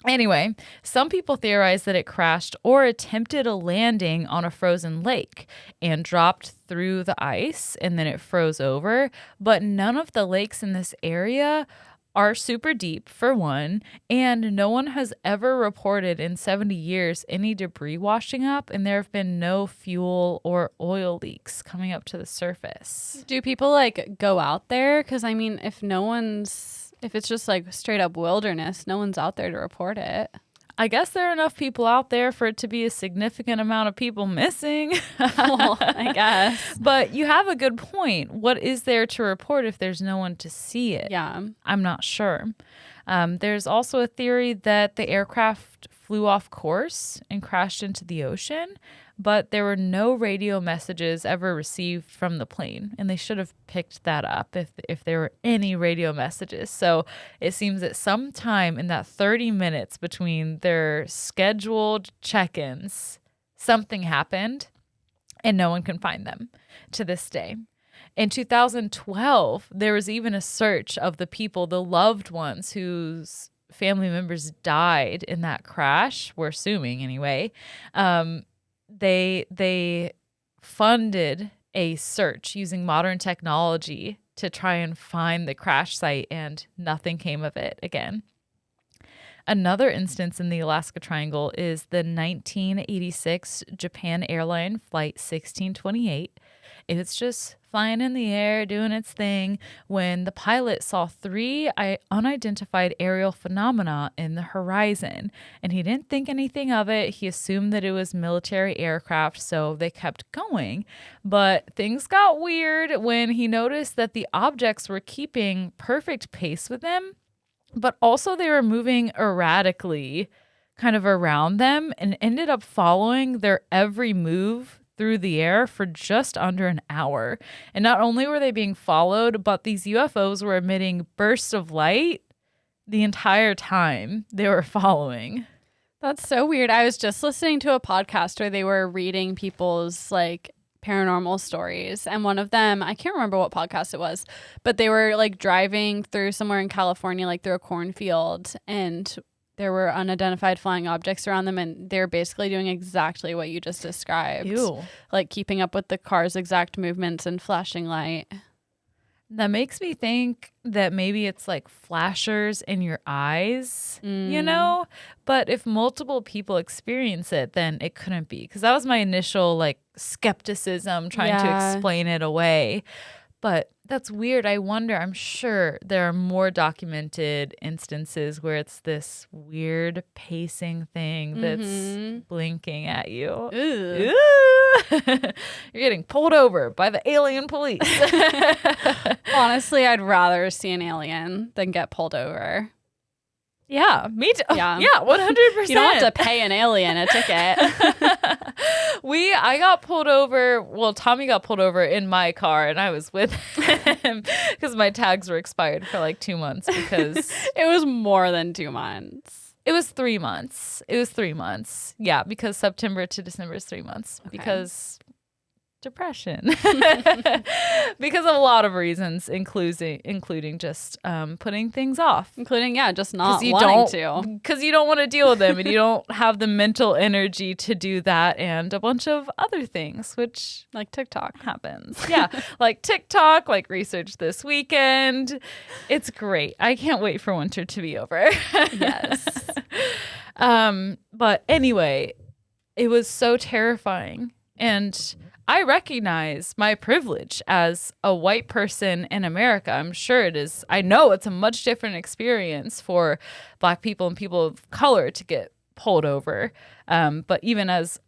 Anyway, some people theorize that it crashed or attempted a landing on a frozen lake and dropped through the ice and then it froze over. But none of the lakes in this area are super deep, for one, and no one has ever reported in 70 years any debris washing up, and there have been no fuel or oil leaks coming up to the surface. Do people like go out there? Because I mean, if it's just like straight up wilderness, no one's out there to report it. I guess there are enough people out there for it to be a significant amount of people missing. Well, I guess. But you have a good point. What is there to report if there's no one to see it? Yeah. I'm not sure. There's also a theory that the aircraft flew off course and crashed into the ocean, but there were no radio messages ever received from the plane, and they should have picked that up if there were any radio messages. So it seems that sometime in that 30 minutes between their scheduled check-ins, something happened, and no one can find them to this day. In 2012, there was even a search of the people, the loved ones whose family members died in that crash, we're assuming anyway. They funded a search using modern technology to try and find the crash site, and nothing came of it again. Another instance in the Alaska Triangle is the 1986 Japan Airline Flight 1628. It's just flying in the air, doing its thing, when the pilot saw 3 unidentified aerial phenomena in the horizon. And he didn't think anything of it. He assumed that it was military aircraft, so they kept going. But things got weird when he noticed that the objects were keeping perfect pace with him, but also they were moving erratically kind of around them and ended up following their every move through the air for just under an hour. And not only were they being followed, but these UFOs were emitting bursts of light the entire time they were following. That's so weird. I was just listening to a podcast where they were reading people's like paranormal stories, and one of them, I can't remember what podcast it was, but they were like driving through somewhere in California, like through a cornfield, and there were unidentified flying objects around them, and they're basically doing exactly what you just described. Ew. Like keeping up with the car's exact movements and flashing light. That makes me think that maybe it's like flashers in your eyes, you know? But if multiple people experience it, then it couldn't be. Because that was my initial like skepticism trying to explain it away. But that's weird. I wonder, I'm sure there are more documented instances where it's this weird pacing thing that's blinking at you. Ooh. You're getting pulled over by the alien police. Honestly, I'd rather see an alien than get pulled over. Yeah, me too. Yeah. Yeah, 100%. You don't have to pay an alien a ticket. I got pulled over. Well, Tommy got pulled over in my car, and I was with him because my tags were expired for like 2 months because It was more than 2 months. it was 3 months. Yeah, because September to December is 3 months because depression because of a lot of reasons, including just putting things off. Including, just not you wanting to. Because you don't want to deal with them and you don't have the mental energy to do that and a bunch of other things, which Like TikTok. happens. Yeah, like TikTok, like research this weekend. It's great. I can't wait for winter to be over. Yes. But anyway, it was so terrifying. And I recognize my privilege as a white person in America. I'm sure it is. I know it's a much different experience for Black people and people of color to get pulled over. But even as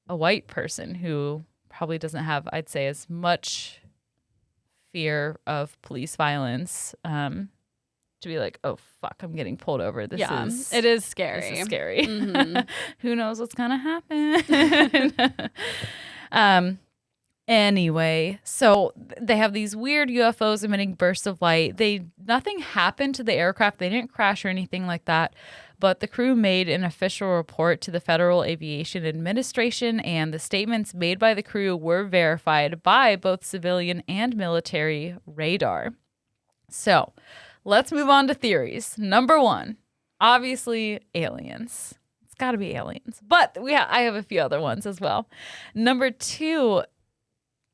a white person who probably doesn't have, I'd say, as much fear of police violence, to be like, oh, fuck, I'm getting pulled over. It is scary. This is scary. Mm-hmm. Who knows what's going to happen? Anyway, so they have these weird UFOs emitting bursts of light. Nothing happened to the aircraft. They didn't crash or anything like that. But the crew made an official report to the Federal Aviation Administration, and the statements made by the crew were verified by both civilian and military radar. So let's move on to theories. Number one, obviously aliens. It's got to be aliens. But I have a few other ones as well. Number two,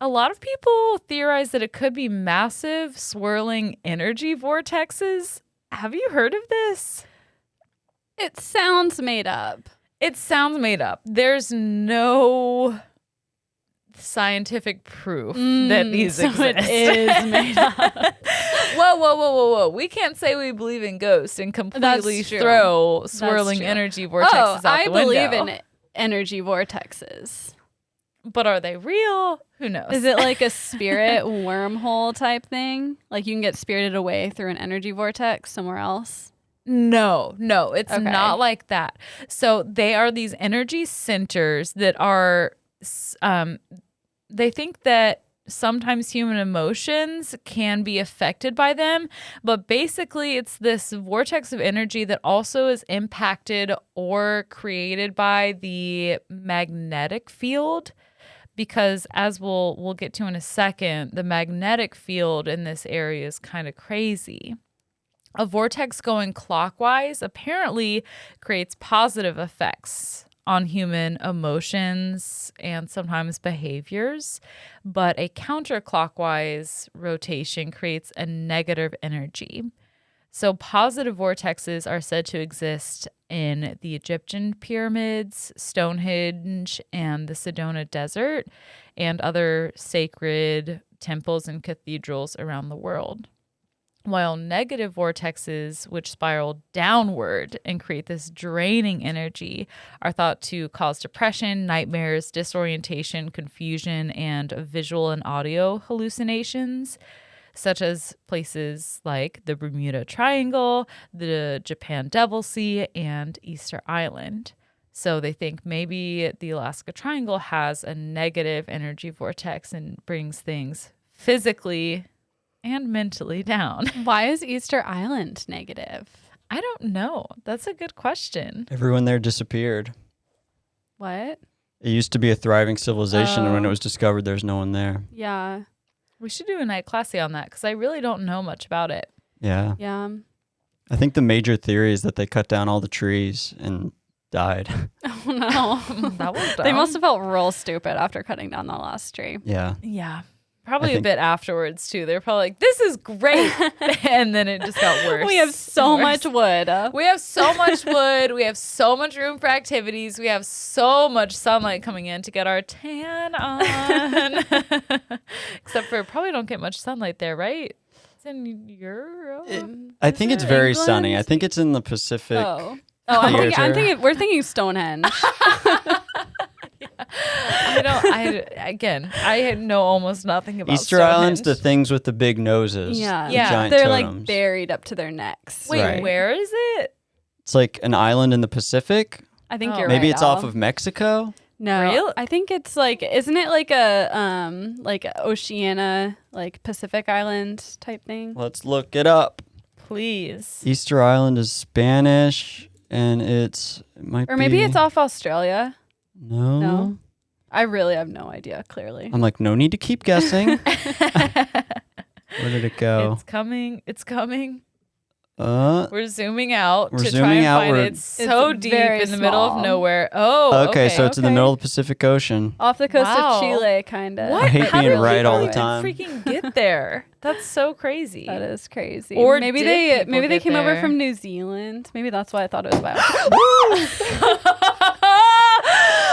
a lot of people theorize that it could be massive swirling energy vortexes. Have you heard of this? It sounds made up. It sounds made up. There's no scientific proof that these exist. It is made up. Whoa. We can't say we believe in ghosts and completely That's true. throw That's swirling true. energy vortexes out I the window. believe in energy vortexes. But are they real? Who knows? Is it like a spirit wormhole type thing? Like you can get spirited away through an energy vortex somewhere else? No, it's Okay. not like that. So they are these energy centers that are, they think that sometimes human emotions can be affected by them, but basically it's this vortex of energy that also is impacted or created by the magnetic field. Because as we'll get to in a second, the magnetic field in this area is kind of crazy. A vortex going clockwise apparently creates positive effects on human emotions and sometimes behaviors, but a counterclockwise rotation creates a negative energy. So positive vortexes are said to exist in the Egyptian pyramids, Stonehenge, and the Sedona Desert, and other sacred temples and cathedrals around the world. While negative vortexes, which spiral downward and create this draining energy, are thought to cause depression, nightmares, disorientation, confusion, and visual and audio hallucinations, such as places like the Bermuda Triangle, the Japan Devil Sea, and Easter Island. So they think maybe the Alaska Triangle has a negative energy vortex and brings things physically and mentally down. Why is Easter Island negative? I don't know. That's a good question. Everyone there disappeared. What? It used to be a thriving civilization, and when it was discovered, there's no one there. Yeah. We should do a night classy on that because I really don't know much about it. Yeah. Yeah. I think the major theory is that they cut down all the trees and died. Oh no. That was dumb. They must have felt real stupid after cutting down the last tree. Yeah. Yeah. Probably a think- bit afterwards too. They're probably like, this is great. And then it just got worse. We have so and much worse. wood. We have so much wood. We have so much room for activities. We have so much sunlight coming in to get our tan on. Except for probably don't get much sunlight there, right? It's in Europe. I think it's very sunny. I think it's in the Pacific. Oh, I'm Theater. thinking. We're thinking Stonehenge. I know almost nothing about Easter Island's the Stonehenge. things with the big noses. Yeah, the Yeah. giant They're totems. like buried up to their necks. Wait, Right. where is it? It's like an island in the Pacific. I think Oh. you're Maybe right. it's off Al. of Mexico. No, Really? I think it's like, isn't it like a Oceania, like Pacific Island type thing? Let's look it up. Please. Easter Island is Spanish, and it might be. Or maybe it's off Australia. No. No. I really have no idea, clearly. I'm like, no need to keep guessing. Where did it go? It's coming. It's coming. Uh, We're zooming out We're to try zooming and out. find We're- it. It's so It's deep very in the middle of small. nowhere. Oh, okay, so it's in the okay. middle of the Pacific Ocean. Off the coast Wow. of Chile, kind of. What? I hate How being did right all the people time. freaking get there? That's so crazy. That is crazy. Or maybe did they people get came over there? from New Zealand. Maybe that's why I thought it was bio.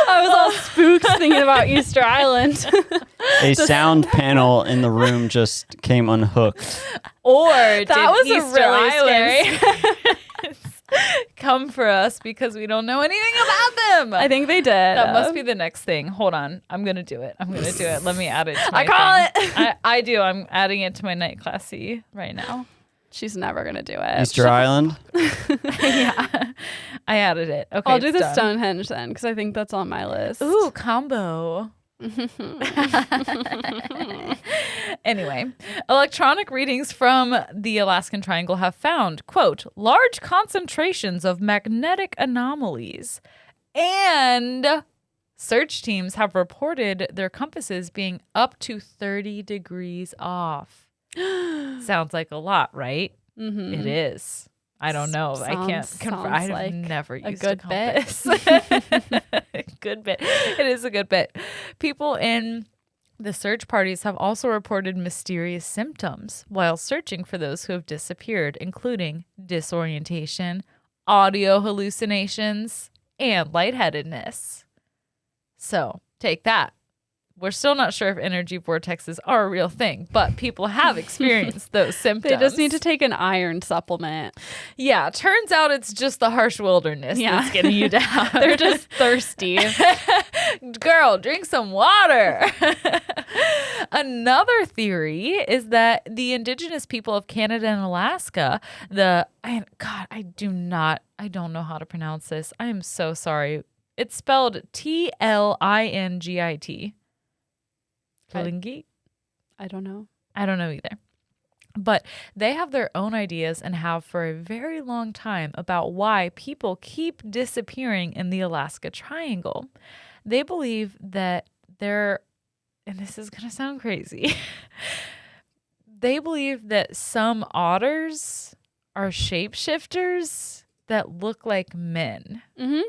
I was all spooked thinking about Easter Island. A sound panel in the room just came unhooked. Or That did was a Easter really Island come for us because we don't know anything about them? I think they did. That must be the next thing. Hold on. I'm going to do it. Let me add it to my I call thing. I do. I'm adding it to my night classy right now. She's never gonna do it. Easter Island. Yeah. I added it. Okay. I'll do it's the done. Stonehenge then, because I think that's on my list. Ooh, combo. Anyway, electronic readings from the Alaskan Triangle have found, quote, large concentrations of magnetic anomalies, and search teams have reported their compasses being up to 30 degrees off. Sounds like a lot, right? Mm-hmm. It is. I don't know. I can't confirm. I've like never a used good a bit. compass. Good bit. It is a good bit. People in the search parties have also reported mysterious symptoms while searching for those who have disappeared, including disorientation, audio hallucinations, and lightheadedness. So take that. We're still not sure if energy vortexes are a real thing, but people have experienced those symptoms. They just need to take an iron supplement. Yeah, turns out it's just the harsh wilderness that's getting you down. They're just thirsty. Girl, drink some water. Another theory is that the indigenous people of Canada and Alaska, I don't know how to pronounce this. I am so sorry. It's spelled Tlingit. Tlingit? I don't know. I don't know either. But they have their own ideas and have for a very long time about why people keep disappearing in the Alaska Triangle. They believe that and this is going to sound crazy, they believe that some otters are shapeshifters that look like men. Mm-hmm.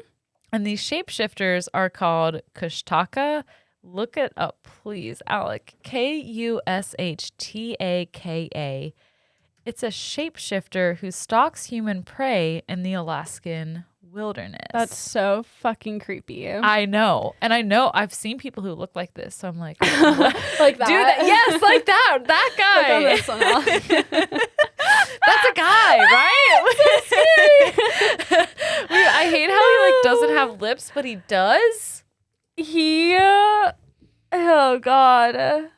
And these shapeshifters are called Kushtaka. Look it up, please, Alec. Kushtaka. It's a shapeshifter who stalks human prey in the Alaskan wilderness. That's so fucking creepy. I know. And I know I've seen people who look like this. So I'm like, Like that. do that. Yes, like that. That Click on guy. this one, Al. That's a guy, right? I hate how he doesn't have lips, but he does. Oh God.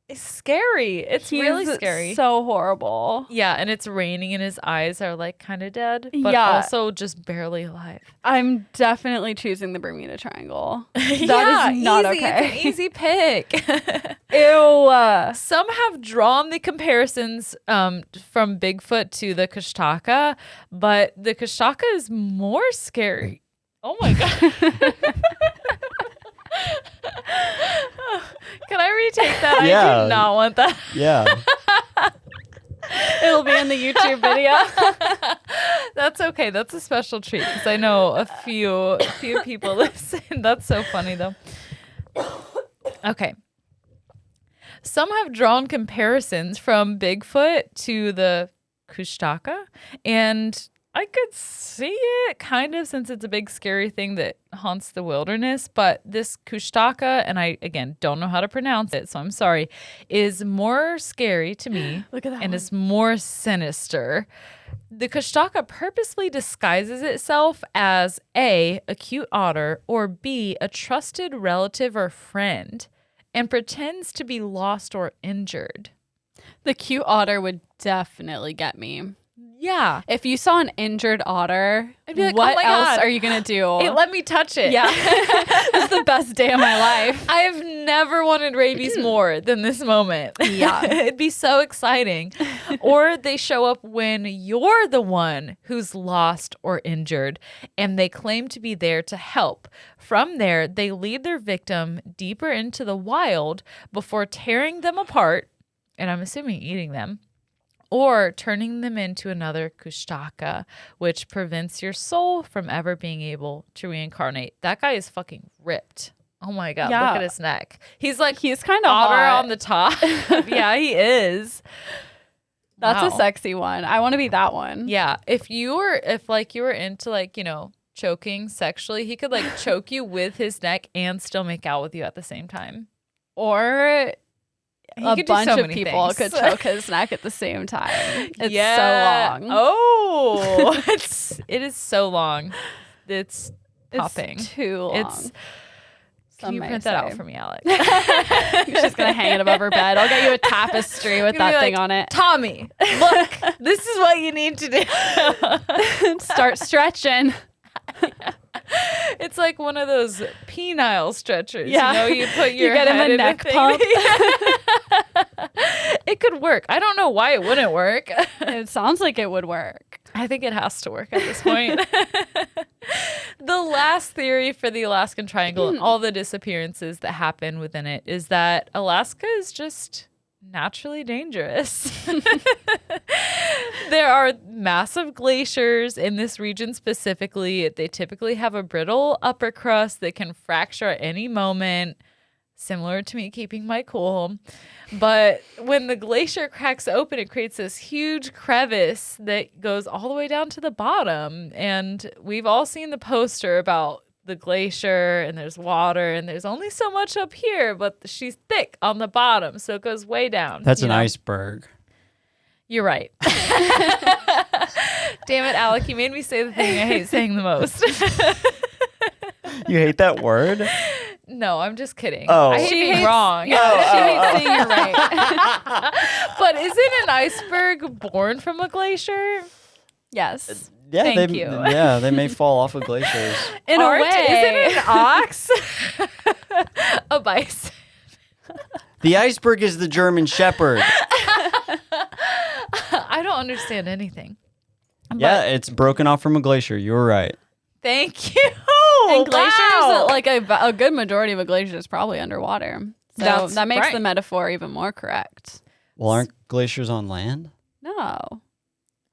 It's scary. It's really scary. So horrible. Yeah, and it's raining and his eyes are kind of dead, but Yeah. also just barely alive. I'm definitely choosing the Bermuda Triangle. That is not easy. okay. It's an easy pick. Ew. Some have drawn the comparisons from Bigfoot to the Kushtaka, but the Kushtaka is more scary. Oh my God. Can I retake that? Yeah. I do not want that. Yeah. It'll be in the YouTube video. That's okay. That's a special treat because I know a few people listen. That's so funny though. Okay. Some have drawn comparisons from Bigfoot to the Kushtaka, and I could see it kind of since it's a big scary thing that haunts the wilderness. But this Kushtaka, and I, again, don't know how to pronounce it, so I'm sorry, is more scary to me. Look at that and one. is more sinister. The Kushtaka purposely disguises itself as A, a cute otter, or B, a trusted relative or friend, and pretends to be lost or injured. The cute otter would definitely get me. Yeah. If you saw an injured otter, I'd be like, what oh my else God. are you going to do? Hey, let me touch it. Yeah. This is the best day of my life. I've never wanted rabies more than this moment. Yeah. It'd be so exciting. Or they show up when you're the one who's lost or injured and they claim to be there to help. From there, they lead their victim deeper into the wild before tearing them apart, and I'm assuming eating them, or turning them into another kushtaka, which prevents your soul from ever being able to reincarnate. That guy is fucking ripped. Oh my God, Yeah. look at his neck. He's like He's kind of otter hot. on the top. Yeah, he is. That's Wow. a sexy one. I want to be that one. Yeah, if you were into like, choking sexually, he could like choke you with his neck and still make out with you at the same time. Or He a could do bunch so of many people things. could choke his neck at the same time. It's Yeah. so long. Oh, it is so long. It's popping. It's too long. Can you may print that out say. for me, Alex? She's going to hang it above her bed. I'll get you a tapestry with Gonna that be thing like, on it. Tommy, look, this is what you need to do. Start stretching. It's like one of those penile stretchers. Yeah. You put your get him head a in neck thing. pump. It could work. I don't know why it wouldn't work. It sounds like it would work. I think it has to work at this point. The last theory for the Alaskan Triangle and all the disappearances that happen within it is that Alaska is just naturally dangerous. There are massive glaciers in this region specifically. They typically have a brittle upper crust that can fracture at any moment, similar to me keeping my cool. But when the glacier cracks open, it creates this huge crevice that goes all the way down to the bottom. And we've all seen the poster about the glacier and there's water and there's only so much up here, but she's thick on the bottom, so it goes way down. That's you an know? iceberg. You're right. Damn it, Alec, you made me say the thing I hate saying the most. You hate that word? No, I'm just kidding. Oh. I hate She being hates- wrong. Yeah, she hates saying you're right. But isn't an iceberg born from a glacier? Yes. Yeah, Thank they, you. Yeah, they may fall off of glaciers. In Art, a way. isn't it an ox? A bison. The iceberg is the German Shepherd. I don't understand anything. Yeah, it's broken off from a glacier. You were right. Thank you. And glaciers, Wow. like a good majority of a glacier is probably underwater. So That's that makes right. the metaphor even more correct. Well, aren't glaciers on land? No.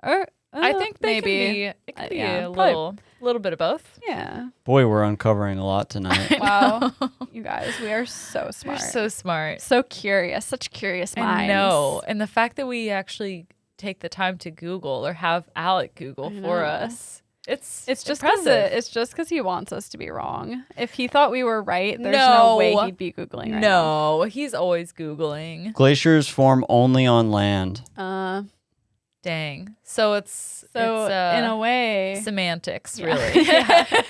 Or I think they maybe. can be Yeah, a probably. little bit of both. Yeah. Boy, we're uncovering a lot tonight. Wow. You guys, we are so smart. You're so smart. So curious. Such curious minds. I know. And the fact that we actually take the time to Google or have Alec Google I for know. us. It's It's impressive. just because he wants us to be wrong. If he thought we were right, there's No. no way he'd be Googling right now. No, he's always Googling. Glaciers form only on land. Dang. So it's So in a way, semantics, Yeah. really.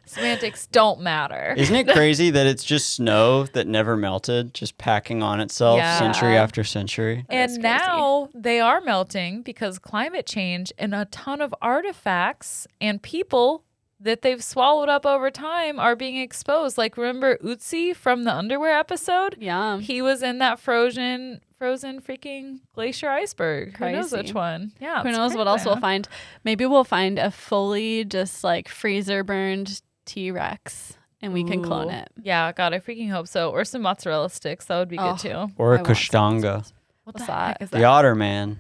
Semantics don't matter. Isn't it crazy that it's just snow that never melted, just packing on itself Yeah. century after century? And That's crazy. now they are melting because climate change and a ton of artifacts and people that they've swallowed up over time are being exposed. Like, remember Utsi from the underwear episode? yeah. He was in that frozen freaking glacier iceberg. Who knows Crazy. which one? Yeah. Who it's knows what crazy. else we'll find? Maybe we'll find a fully just like freezer burned T-Rex and we can clone Ooh. it. Yeah, God, I freaking hope so. Or some mozzarella sticks. That would be Oh. good too. Or a I want some kushtanga. What's that? Is The otter man.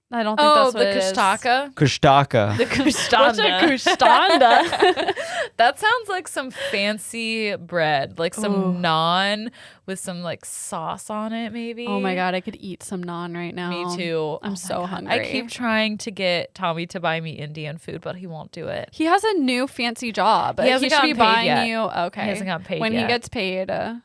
I don't think Oh, that's what the it is. kushtaka. Kushtaka. The What's a kushtanda. kushtanda? That sounds like some fancy bread, like some Ooh. naan with some like sauce on it, maybe. Oh my God, I could eat some naan right now. Me too. I'm Oh my so God. hungry. I keep trying to get Tommy to buy me Indian food, but he won't do it. He has a new fancy job. He hasn't should be gotten paid buying yet. you. Okay. He hasn't gotten paid when yet. he gets paid, then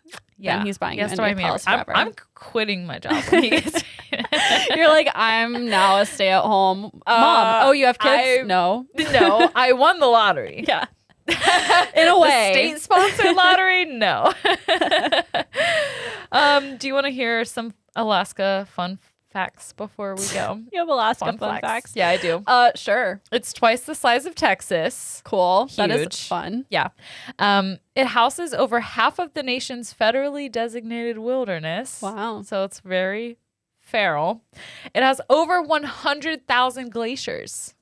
he's buying He has you to buy India me Palace everything. forever. I'm quitting my job when he gets paid. You're like, I'm now a stay-at-home mom. Oh, you have kids? No. No, I won the lottery. Yeah. In a way. The state-sponsored lottery? No. Do you want to hear some Alaska fun facts before we go. You have Alaska fun facts. Yeah, I do. Sure. It's twice the size of Texas. Cool. That is Huge. fun. Yeah. It houses over half of the nation's federally designated wilderness. Wow. So it's very feral. It has over 100,000 glaciers.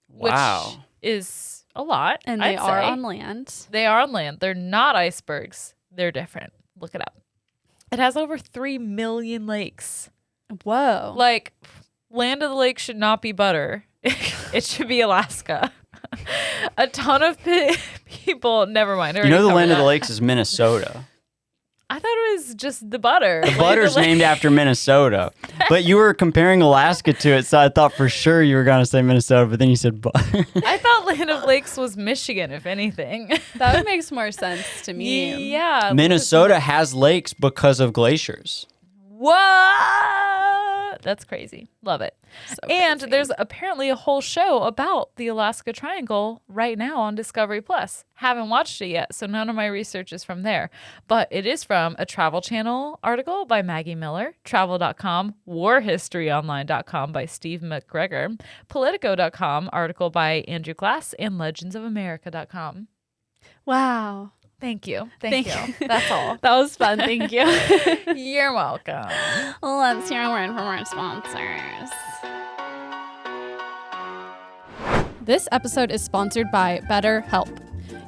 Wow. Which is a lot. And they I'd are say. on land. They are on land. They're not icebergs. They're different. Look it up. It has over 3 million lakes. Whoa. Like, land of the lake should not be butter. It should be Alaska. A ton of people. Never mind. You know the land of the lakes is Minnesota. I thought it was just the butter. The butter's named after Minnesota. But you were comparing Alaska to it, so I thought for sure you were going to say Minnesota, but then you said butter. I thought Land of Lakes was Michigan, if anything. That makes more sense to me. Yeah. Minnesota has lakes because of glaciers. What? That's crazy. Love it. So And crazy. there's apparently a whole show about the Alaska Triangle right now on Discovery Plus. Haven't watched it yet, so none of my research is from there. But it is from a Travel Channel article by Maggie Miller, Travel.com, WarHistoryOnline.com by Steve McGregor, Politico.com article by Andrew Glass, and LegendsOfAmerica.com. Wow. Thank you. Thank Thank you. That's all. That was fun. Thank you. You're welcome. Let's hear a word from our sponsors. This episode is sponsored by BetterHelp.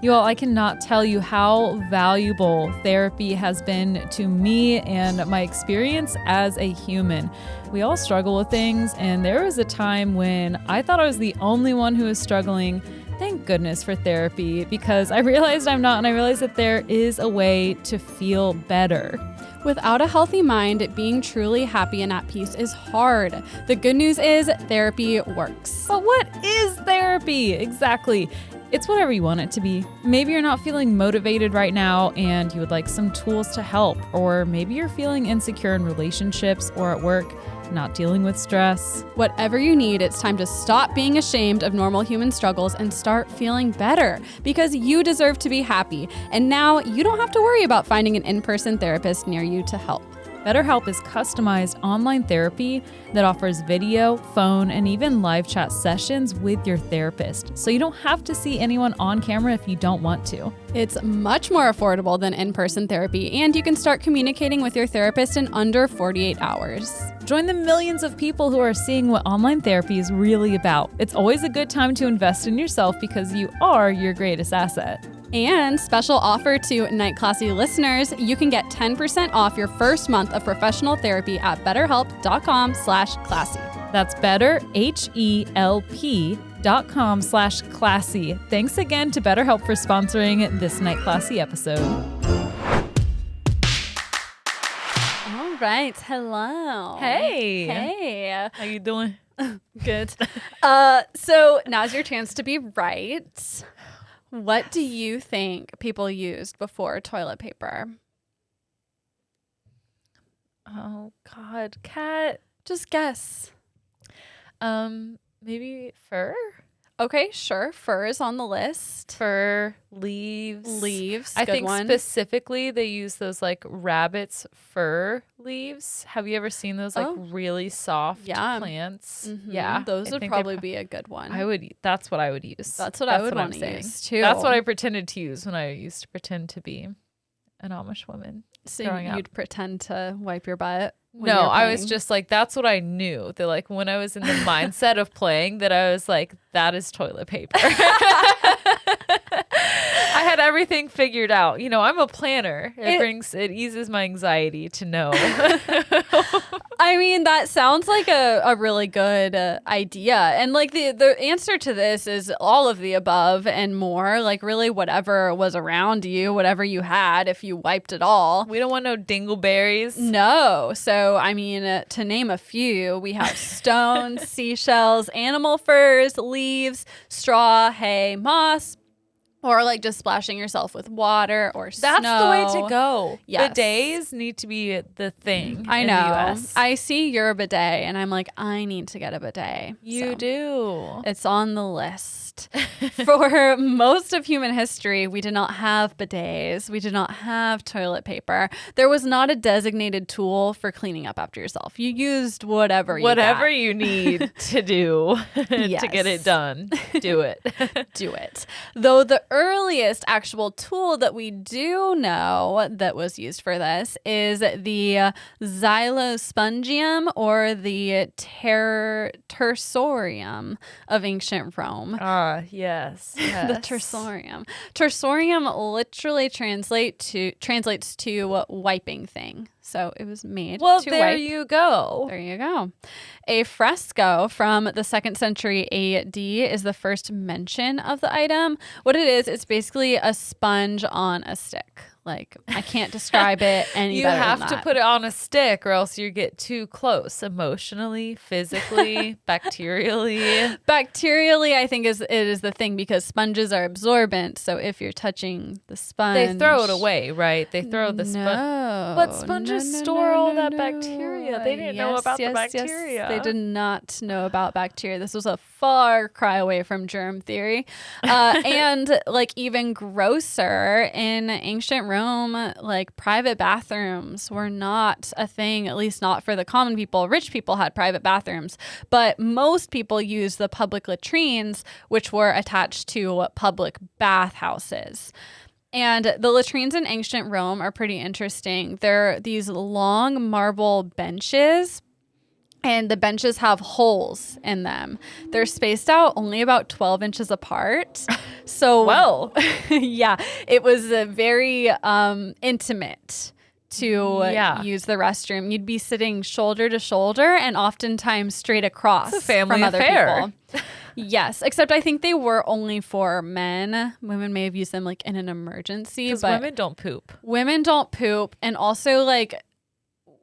You all, I cannot tell you how valuable therapy has been to me and my experience as a human. We all struggle with things, and there was a time when I thought I was the only one who was struggling. Thank goodness for therapy, because I realized I'm not, and I realized that there is a way to feel better. Without a healthy mind, being truly happy and at peace is hard. The good news is therapy works. But what is therapy? Exactly. It's whatever you want it to be. Maybe you're not feeling motivated right now and you would like some tools to help, or maybe you're feeling insecure in relationships or at work, not dealing with stress. Whatever you need, it's time to stop being ashamed of normal human struggles and start feeling better, because you deserve to be happy. And now you don't have to worry about finding an in-person therapist near you to help. BetterHelp is customized online therapy that offers video, phone, and even live chat sessions with your therapist, so you don't have to see anyone on camera if you don't want to. It's much more affordable than in-person therapy, and you can start communicating with your therapist in under 48 hours. Join the millions of people who are seeing what online therapy is really about. It's always a good time to invest in yourself, because you are your greatest asset. And special offer to Night Classy listeners, you can get 10% off your first month of professional therapy at betterhelp.com/classy. That's betterhelp.com/classy. Thanks again to BetterHelp for sponsoring this Night Classy episode. All right. Hello. Hey. Hey. How you doing? Good. So now's your chance to be right. What do you think people used before toilet paper? Oh God, cat. Just guess. Maybe fur? Okay, sure. Fur is on the list. Fur, leaves. Leaves. I good think one. specifically they use those like rabbit's fur leaves. Have you ever seen those like Oh. really soft Yeah. plants? Mhm. Yeah. Those I would think probably they be a good one. that's what I would use. That's what I would I'm want to saying. use too. That's what I pretended to use when I used to pretend to be an Amish woman. So growing up. you'd pretend to wipe your butt. when No, you're I was playing? just like, that's what I knew. That like when I was in the mindset of playing, that I was like, that is toilet paper. I had everything figured out. You know, I'm a planner. It eases my anxiety to know. I mean, that sounds like a really good idea. And like the answer to this is all of the above and more. Like really whatever was around you, whatever you had, if you wiped it all. We don't want no dingleberries. No. So, I mean, to name a few, we have stones, seashells, animal furs, leaves, straw, hay, moss, Or like just splashing yourself with water or That's snow. the way to go. Yes. Bidets need to be the thing. I in know. The US. I see your bidet and I'm like, I need to get a bidet. You So do. it's on the list. For most of human history, we did not have bidets. We did not have toilet paper. There was not a designated tool for cleaning up after yourself. You used whatever You need to do to Yes. get it done. Do it. do it. Though the earliest actual tool that we do know that was used for this is the xylospongium or the tersorium of ancient Rome. Ah, yes. The tersorium. Tersorium literally translates to wiping thing. So it was made Well, to there wipe. you go. There you go. A fresco from the 2nd century AD is the first mention of the item. What it is, it's basically a sponge on a stick. Like, I can't describe it any You better have than to that. put it on a stick or else you get too close emotionally, physically, bacterially. Bacterially, I think it is the thing because sponges are absorbent. So if you're touching the sponge, They throw it away, right? They throw the sponge. No, But sponges store all that bacteria. They didn't know about the bacteria. Yes. They did not know about bacteria. This was a far cry away from germ theory. And like even grosser, in ancient Rome, like private bathrooms were not a thing, at least not for the common people. Rich people had private bathrooms, but most people used the public latrines, which were attached to public bathhouses. And the latrines in ancient Rome are pretty interesting. They're these long marble benches, and the benches have holes in them. They're spaced out only about 12 inches apart. So, Well. yeah, it was very intimate to use the restroom. You'd be sitting shoulder to shoulder and oftentimes straight across It's a family from other affair. people. Yes, except I think they were only for men. Women may have used them like in an emergency, Because but women don't poop. women don't poop. And also like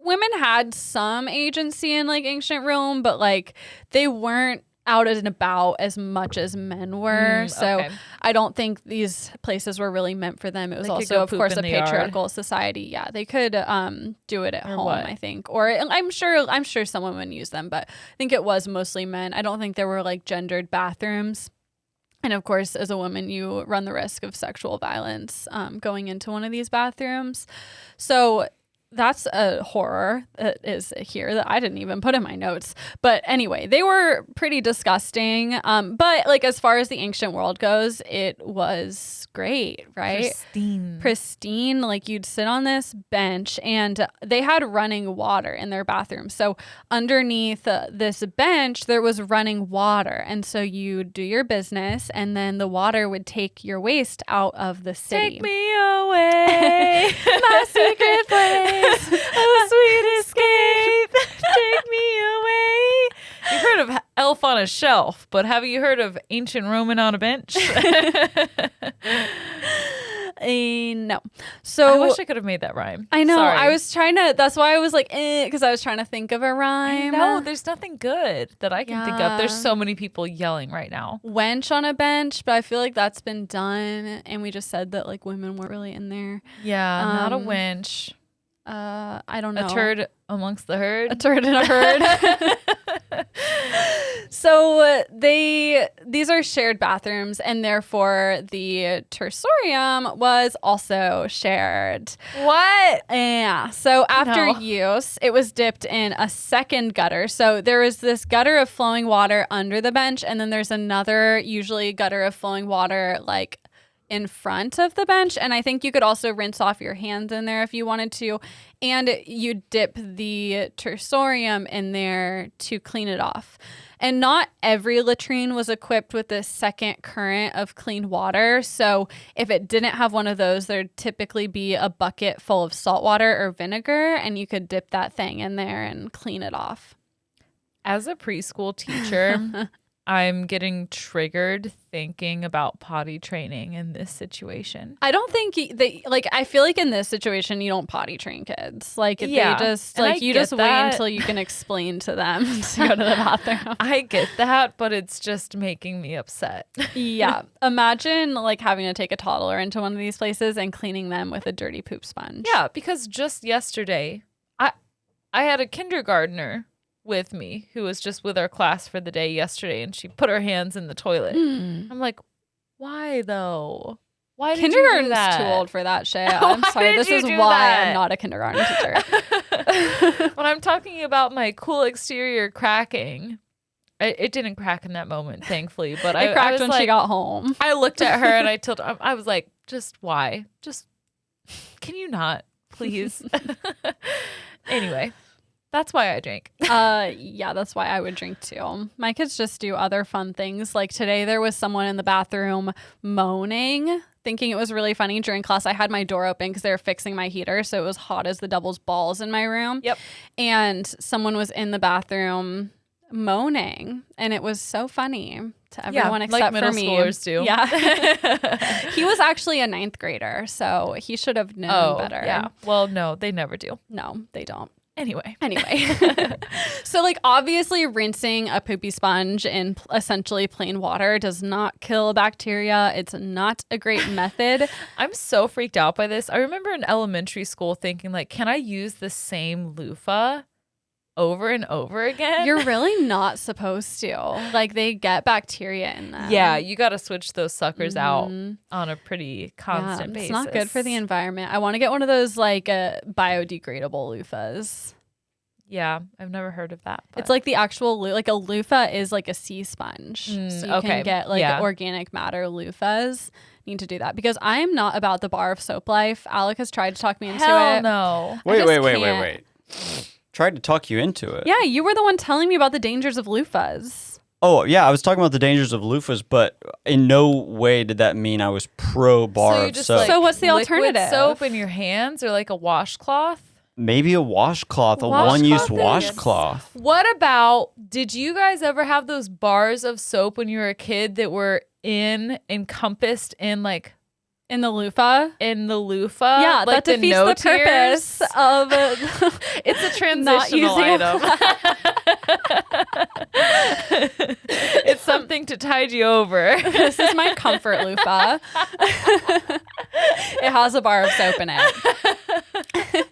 women had some agency in like ancient Rome, but like they weren't out and about as much as men were. So okay. I don't think these places were really meant for them. It was They could also, go of poop course, in a the yard. patriarchal society. Yeah, they could do it at home, what? I think. Or I'm sure some women use them, but I think it was mostly men. I don't think there were like gendered bathrooms. And of course, as a woman, you run the risk of sexual violence going into one of these bathrooms. So that's a horror that is here that I didn't even put in my notes. But anyway, they were pretty disgusting. But like as far as the ancient world goes, it was great, right? Pristine. Like you'd sit on this bench and they had running water in their bathroom. So underneath this bench, there was running water. And so you do your business and then the water would take your waste out of the city. Take me away. My secret place. A sweet escape. Take me away. You've heard of Elf on a Shelf, but have you heard of Ancient Roman on a Bench? No. So I wish I could have made that rhyme. I know. Sorry. I was trying to. That's why I was like, because I was trying to think of a rhyme. No, there's nothing good that I can think of. There's Yeah. so many people yelling right now. Wench on a bench, but I feel like that's been done, and we just said that like women weren't really in there. Yeah, not a Um, wench. I don't know. A turd amongst the herd. A turd in a herd. So these are shared bathrooms, and therefore the tersorium was also shared. What? Yeah. So after No. use, it was dipped in a second gutter. So there was this gutter of flowing water under the bench, and then there's another usually gutter of flowing water like in front of the bench. And I think you could also rinse off your hands in there if you wanted to. And you dip the tersorium in there to clean it off. And not every latrine was equipped with this second current of clean water. So if it didn't have one of those, there'd typically be a bucket full of salt water or vinegar, and you could dip that thing in there and clean it off. As a preschool teacher, I'm getting triggered thinking about potty training in this situation. I don't think I feel like in this situation you don't potty train kids. Like Yeah, they just and like I you get just wait that. until you can explain to them to go to the bathroom. I get that, but it's just making me upset. Yeah. Imagine like having to take a toddler into one of these places and cleaning them with a dirty poop sponge. Yeah, because just yesterday, I had a kindergartner with me who was just with our class for the day yesterday, and she put her hands in the toilet. I'm like, why though? Why did you do Kindergarten's that? too old for that shit. I'm Why sorry. did This you is do why that? I'm not a kindergarten teacher. When I'm talking about my cool exterior cracking, it didn't crack in that moment, thankfully. But It I cracked was when like, she got home. I looked at her and I told her, I was like, just why? Just can you not, please? Anyway, that's why I drank. Yeah, that's why I would drink too. My kids just do other fun things. Like today, there was someone in the bathroom moaning, thinking it was really funny during class. I had my door open because they were fixing my heater, so it was hot as the devil's balls in my room. Yep. And someone was in the bathroom moaning, and it was so funny to everyone like except middle for me. schoolers do. Yeah. He was actually a 9th grader, so he should have known better. Yeah. Well, no, they never do. No, they don't. Anyway. So like obviously rinsing a poopy sponge in essentially plain water does not kill bacteria. It's not a great method. I'm so freaked out by this. I remember in elementary school thinking like, can I use the same loofah over and over again? You're really not supposed to. Like they get bacteria in them. Yeah, you got to switch those suckers out on a pretty constant basis. It's not good for the environment. I want to get one of those like biodegradable loofahs. Yeah, I've never heard of that. It's like the actual like a loofah is like a sea sponge. So you can get like organic matter loofahs. Need to do that because I'm not about the bar of soap life. Alec has tried to talk me into Hell it. no. Wait. Tried to talk you into it. Yeah, you were the one telling me about the dangers of loofahs. Oh, yeah, I was talking about the dangers of loofahs, but in no way did that mean I was pro bar of soap. So what's the liquid alternative? soap in your hands or like a washcloth? Maybe a washcloth, a one-use washcloth. What about, did you guys ever have those bars of soap when you were a kid that were encompassed in like in the loofah? In the loofah? Yeah, like that defeats the purpose of it's a transitional item. It's something to tide you over. This is my comfort loofah. It has a bar of soap in it.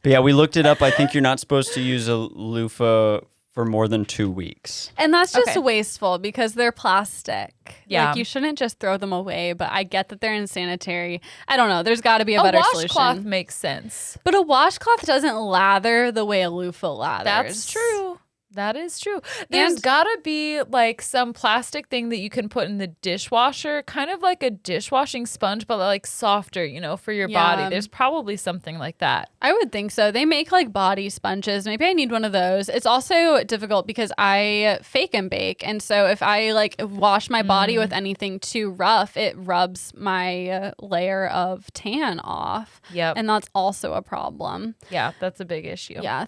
But yeah, we looked it up. I think you're not supposed to use a loofah for more than 2 weeks. And that's just wasteful because they're plastic. Yeah. Like you shouldn't just throw them away, but I get that they're insanitary. I don't know. There's got to be a better solution. A washcloth makes sense. But a washcloth doesn't lather the way a loofah lathers. That's true. That is true. There's got to be like some plastic thing that you can put in the dishwasher, kind of like a dishwashing sponge, but like softer, you know, for your body. There's probably something like that. I would think so. They make like body sponges. Maybe I need one of those. It's also difficult because I fake and bake. And so if I like wash my body with anything too rough, it rubs my layer of tan off. Yep. And that's also a problem. Yeah, that's a big issue. Yeah,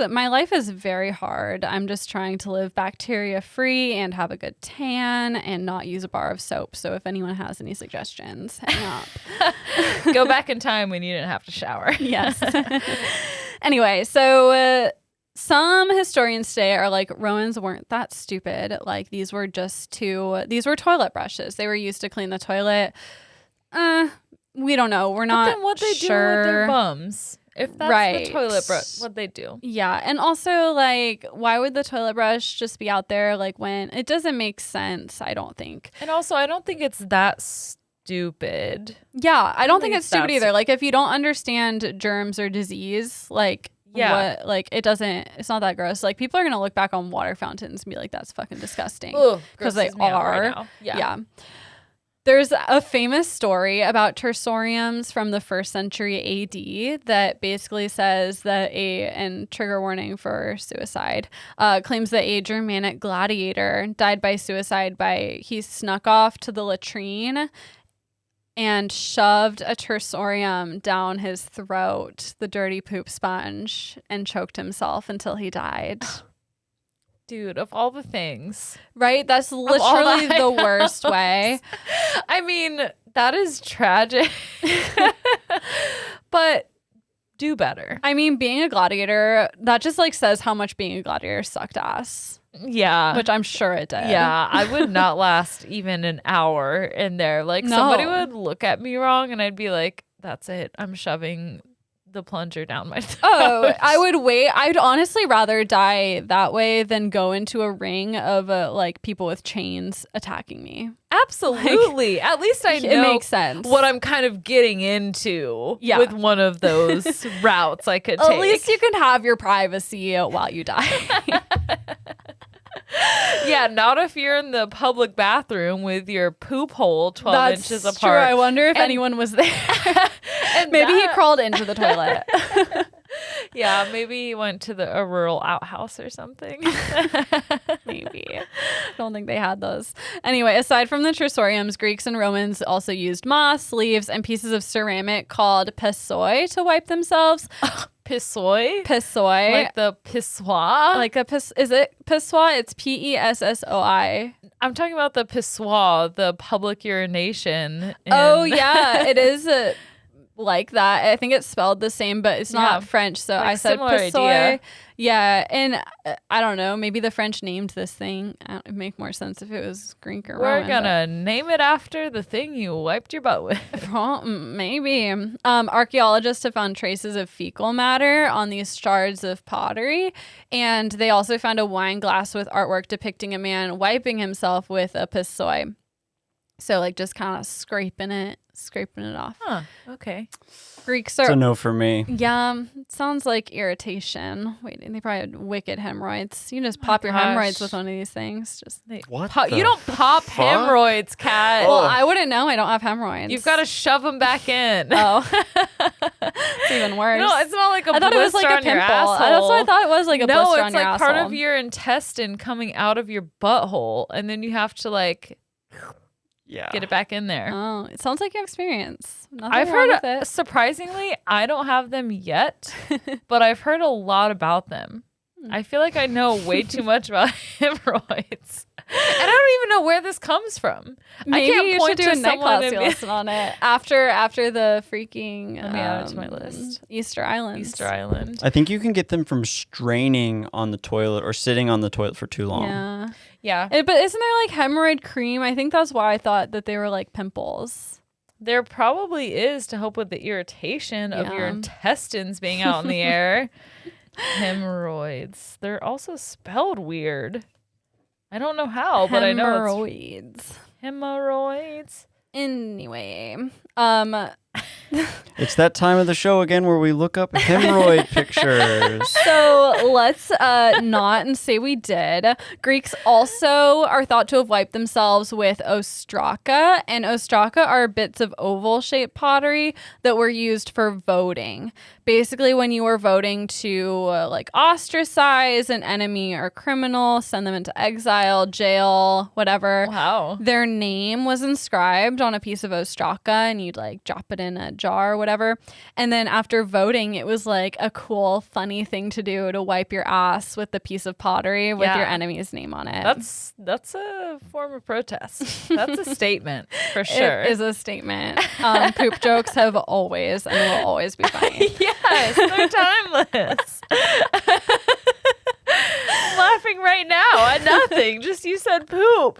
my life is very hard. I'm just trying to live bacteria free and have a good tan and not use a bar of soap. So if anyone has any suggestions, hang up. Go back in time when you didn't have to shower. Yes. Anyway, so some historians today are like, Romans weren't that stupid. Like these were toilet brushes. They were used to clean the toilet. We don't know. We're not But then what they do with their bums? If that's the toilet brush, what they do. Yeah. And also, like, why would the toilet brush just be out there, like, when it doesn't make sense, I don't think. And also, I don't think it's that stupid. Yeah. I don't think it's stupid either. Like, if you don't understand germs or disease, like, it's not that gross. Like, people are going to look back on water fountains and be like, that's fucking disgusting. Because they are. Right now. Yeah. There's a famous story about tersoriums from the 1st century AD that basically says that and trigger warning for suicide, claims that a Germanic gladiator died by suicide he snuck off to the latrine and shoved a tersorium down his throat, the dirty poop sponge, and choked himself until he died. Dude, of all the things. Right? That's literally the worst way. I mean, that is tragic. But do better. I mean, being a gladiator, that just like says how much being a gladiator sucked ass. Yeah. Which I'm sure it did. Yeah, I would not last even an hour in there. Like somebody would look at me wrong and I'd be like, that's it. I'm shoving the plunger down my throat. Oh, I would wait. I'd honestly rather die that way than go into a ring of like people with chains attacking me. Absolutely. Like, at least I know it makes sense. What I'm kind of getting into with one of those routes I could take. At least you can have your privacy while you die. Yeah, not if you're in the public bathroom with your poop hole 12 inches apart. True. I wonder if anyone was there. And maybe he crawled into the toilet. Yeah, maybe he went to a rural outhouse or something. Maybe. I don't think they had those. Anyway, aside from the trusoriums, Greeks and Romans also used moss, leaves, and pieces of ceramic called pissoi to wipe themselves. Pissoi? Pissoi. Like the pissoir? Like a is it pissoir? It's Pessoi. I'm talking about the pissoir, the public urination. Oh, yeah. It is like that. I think it's spelled the same, but it's not French. So like I said pissoi. Yeah. And I don't know. Maybe the French named this thing. It'd make more sense if it was Greek or Roman. We're going to name it after the thing you wiped your butt with. Maybe. Archaeologists have found traces of fecal matter on these shards of pottery. And they also found a wine glass with artwork depicting a man wiping himself with a pissoi. So like just kind of scraping it off. Huh. Okay. Greeks are... It's a no for me. Yeah. It sounds like irritation. Wait, they probably had wicked hemorrhoids. You can just pop your hemorrhoids with one of these things. Just What? You don't pop hemorrhoids, Kat. Well, I wouldn't know. I don't have hemorrhoids. You've got to shove them back in. Oh. It's even worse. No, it's not like a I thought it was like a on your pimple. asshole. That's what I thought it was, like a blister on your asshole. No, it's like part of your intestine coming out of your butthole, and then you have to like... get it back in there. Oh, it sounds like you have experience. Nothing I've wrong heard, with it. surprisingly, I don't have them yet, but I've heard a lot about them. I feel like I know way too much about hemorrhoids. And I don't even know where this comes from. Maybe I can't you point should do to a night class someone lesson on it after the freaking Let me add it to my list. Easter Island. Easter Island. I think you can get them from straining on the toilet or sitting on the toilet for too long. Yeah. Yeah. But isn't there like hemorrhoid cream? I think that's why I thought that they were like pimples. There probably is to help with the irritation of your intestines being out in the air. Hemorrhoids. They're also spelled weird. I don't know how, but I know hemorrhoids. Hemorrhoids. Anyway, It's that time of the show again where we look up hemorrhoid pictures. So let's not and say we did. Greeks also are thought to have wiped themselves with ostraka, and ostraka are bits of oval-shaped pottery that were used for voting. Basically, when you were voting to like ostracize an enemy or criminal, send them into exile, jail, whatever. Wow. Their name was inscribed on a piece of ostraka, and you'd like drop it in a jar or whatever. And then after voting, it was like a cool, funny thing to do to wipe your ass with the piece of pottery with your enemy's name on it. That's a form of protest. That's a statement for sure. It is a statement. Poop jokes have always and will always be funny. Yes, they're timeless. I'm laughing right now at nothing. Just you said poop.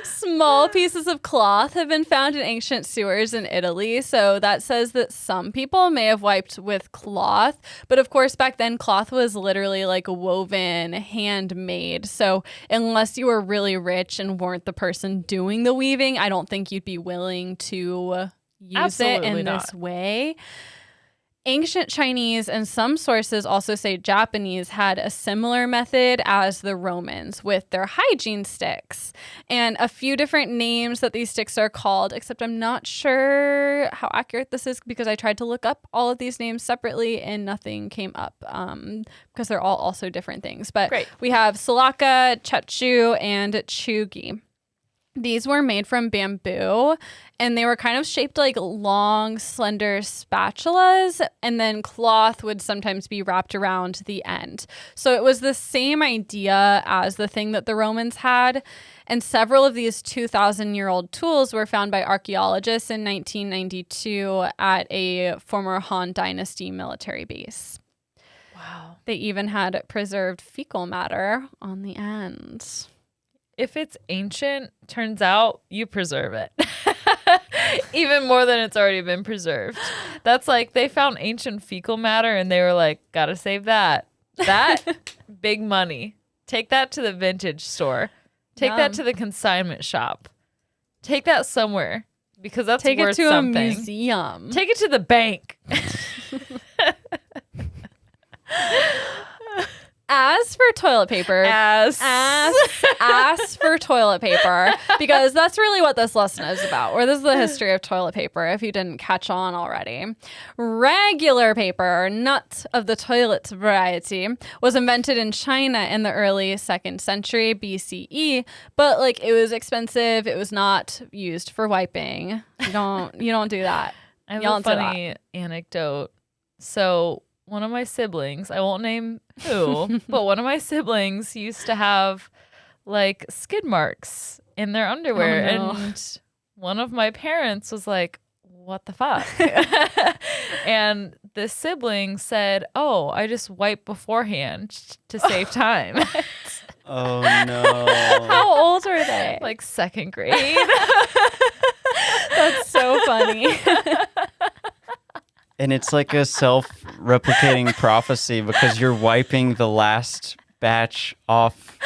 Small pieces of cloth have been found in ancient sewers in Italy. So that says that some people may have wiped with cloth. But of course, back then, cloth was literally like woven, handmade. So unless you were really rich and weren't the person doing the weaving, I don't think you'd be willing to use it in this way. Ancient Chinese and some sources also say Japanese had a similar method as the Romans with their hygiene sticks, and a few different names that these sticks are called, except I'm not sure how accurate this is because I tried to look up all of these names separately and nothing came up because they're all also different things. But we have Salaka, Chachu, and Chugi. These were made from bamboo, and they were kind of shaped like long, slender spatulas, and then cloth would sometimes be wrapped around the end. So it was the same idea as the thing that the Romans had, and several of these 2,000-year-old tools were found by archaeologists in 1992 at a former Han Dynasty military base. Wow. They even had preserved fecal matter on the end. If it's ancient, turns out you preserve it. Even more than it's already been preserved. That's like they found ancient fecal matter and they were like, gotta save that. That, big money. Take that to the vintage store. Take that to the consignment shop. Take that somewhere because that's Take worth it to something. a museum. Take it to the bank. As for toilet paper, As for toilet paper, because that's really what this lesson is about, or this is the history of toilet paper, if you didn't catch on already. Regular paper, not of the toilet variety, was invented in China in the early 2nd century BCE, but like it was expensive. It was not used for wiping. You don't do that. I have You a don't do that. funny anecdote. So one of my siblings, I won't name who, but one of my siblings used to have like skid marks in their underwear. Oh, no. And one of my parents was like, what the fuck? And this sibling said, oh, I just wipe beforehand to save time. Oh no. How old were they? Like 2nd grade. That's so funny. And it's like a self-replicating prophecy because you're wiping the last batch off.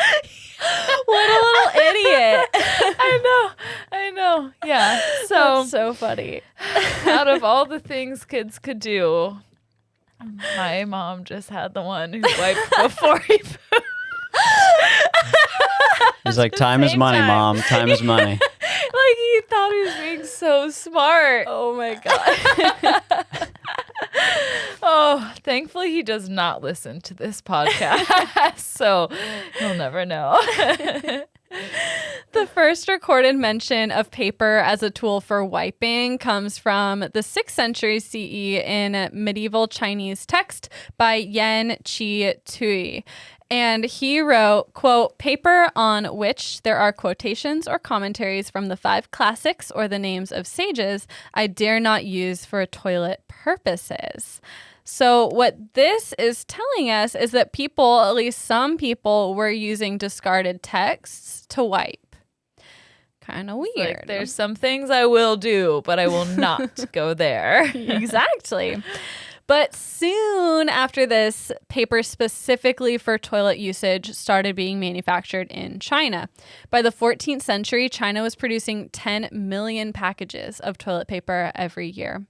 What a little idiot. I know. Yeah. So That's so funny. out of all the things kids could do, my mom just had the one who wiped before he pooped. He's like, time is same money, time. Mom. Time is money. Like he thought he was being so smart. Oh my God. Oh, thankfully he does not listen to this podcast, so he'll never know. The first recorded mention of paper as a tool for wiping comes from the 6th century CE in medieval Chinese text by Yan Chi Tui. And he wrote, quote, paper on which there are quotations or commentaries from the 5 classics or the names of sages I dare not use for toilet purposes. So what this is telling us is that people, at least some people, were using discarded texts to wipe. Kind of weird. Like, there's some things I will do, but I will not go there. Exactly. But soon after this, paper specifically for toilet usage started being manufactured in China. By the 14th century, China was producing 10 million packages of toilet paper every year.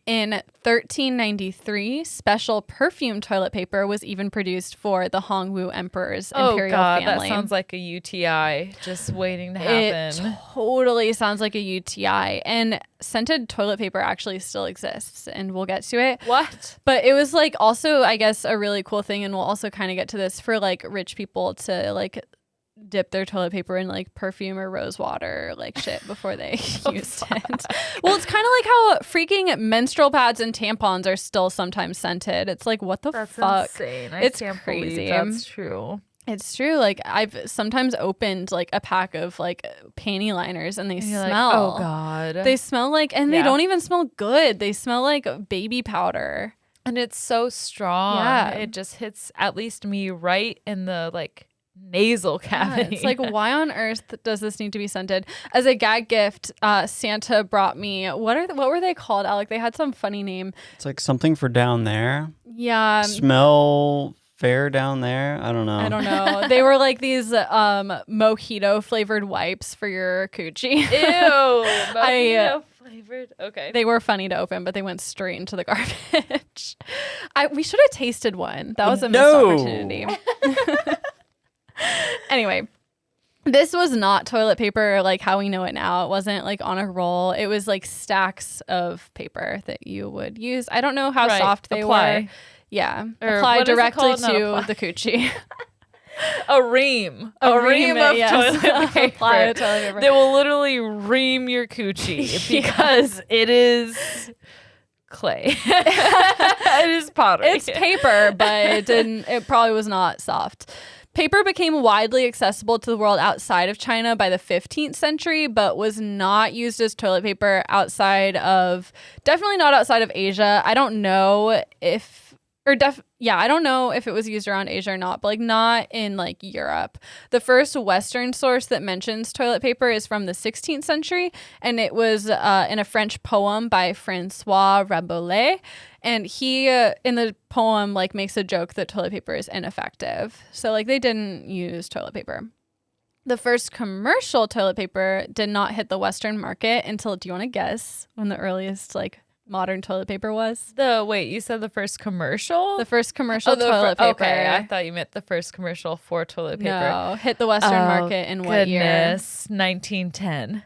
In 1393, special perfume toilet paper was even produced for the Hongwu Emperor's imperial family. That sounds like a UTI just waiting to It happen. totally sounds like a UTI. And scented toilet paper actually still exists, and we'll get to it. What? But it was like also, I guess, a really cool thing, and we'll also kind of get to this, for like rich people to like dip their toilet paper in like perfume or rose water like shit before they used it. Well, it's kind of like how freaking menstrual pads and tampons are still sometimes scented. It's like, what the fuck? Insane. It's crazy. That's true. It's true. Like I've sometimes opened like a pack of like panty liners and they And you're smell. like, oh God. They smell like, and they Yeah. don't even smell good. They smell like baby powder. And it's so strong. Yeah. It just hits at least me right in the like nasal Yeah, cavity. it's like, why on earth does this need to be scented? As a gag gift, Santa brought me, what were they called, Alec? They had some funny name. It's like something for down there. Yeah. Smell fair down there. I don't know. I don't know. They were like these mojito flavored wipes for your coochie. Ew. Mojito flavored. Okay. They were funny to open, but they went straight into the garbage. We should have tasted one. That was a missed No. opportunity. Anyway, this was not toilet paper like how we know it now. It wasn't like on a roll. It was like stacks of paper that you would use. I don't know how Right. soft they Apply. were. Yeah. Or apply what is it directly called? Not to apply. the coochie. A ream of yes. toilet paper. Ply of toilet paper. They will literally ream your coochie because it is clay. It is pottery. It's paper, but it probably was not soft. Paper became widely accessible to the world outside of China by the 15th century, but was not used as toilet paper definitely not outside of Asia. I don't know if I don't know if it was used around Asia or not, but like not in like Europe. The first Western source that mentions toilet paper is from the 16th century, and it was in a French poem by Francois Rabelais. And he, in the poem, like makes a joke that toilet paper is ineffective. So like they didn't use toilet paper. The first commercial toilet paper did not hit the Western market until, do you want to guess when the earliest like modern toilet paper was? You said the first commercial? The first commercial toilet paper. Okay, I thought you meant the first commercial for toilet paper. No, hit the Western market in what year? 1910.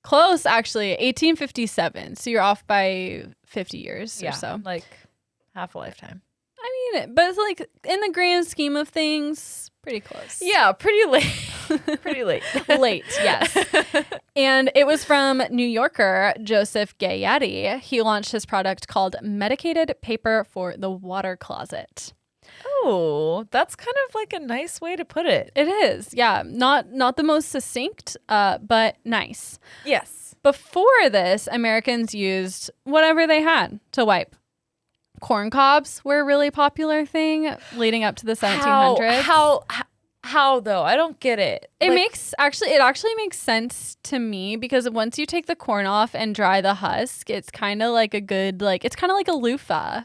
Close, actually, 1857. So you're off by 50 years or so. Like half a lifetime. I mean, but it's like in the grand scheme of things, pretty close. Yeah, pretty late. Pretty late. Late, yes. And it was from New Yorker Joseph Gayety. He launched his product called Medicated Paper for the Water Closet. Oh, that's kind of like a nice way to put it. It is, yeah. Not the most succinct, but nice. Yes. Before this, Americans used whatever they had to wipe. Corn cobs were a really popular thing leading up to the 1700s. How though? I don't get it. It actually makes sense to me because once you take the corn off and dry the husk, it's kind of like it's kind of like a loofah.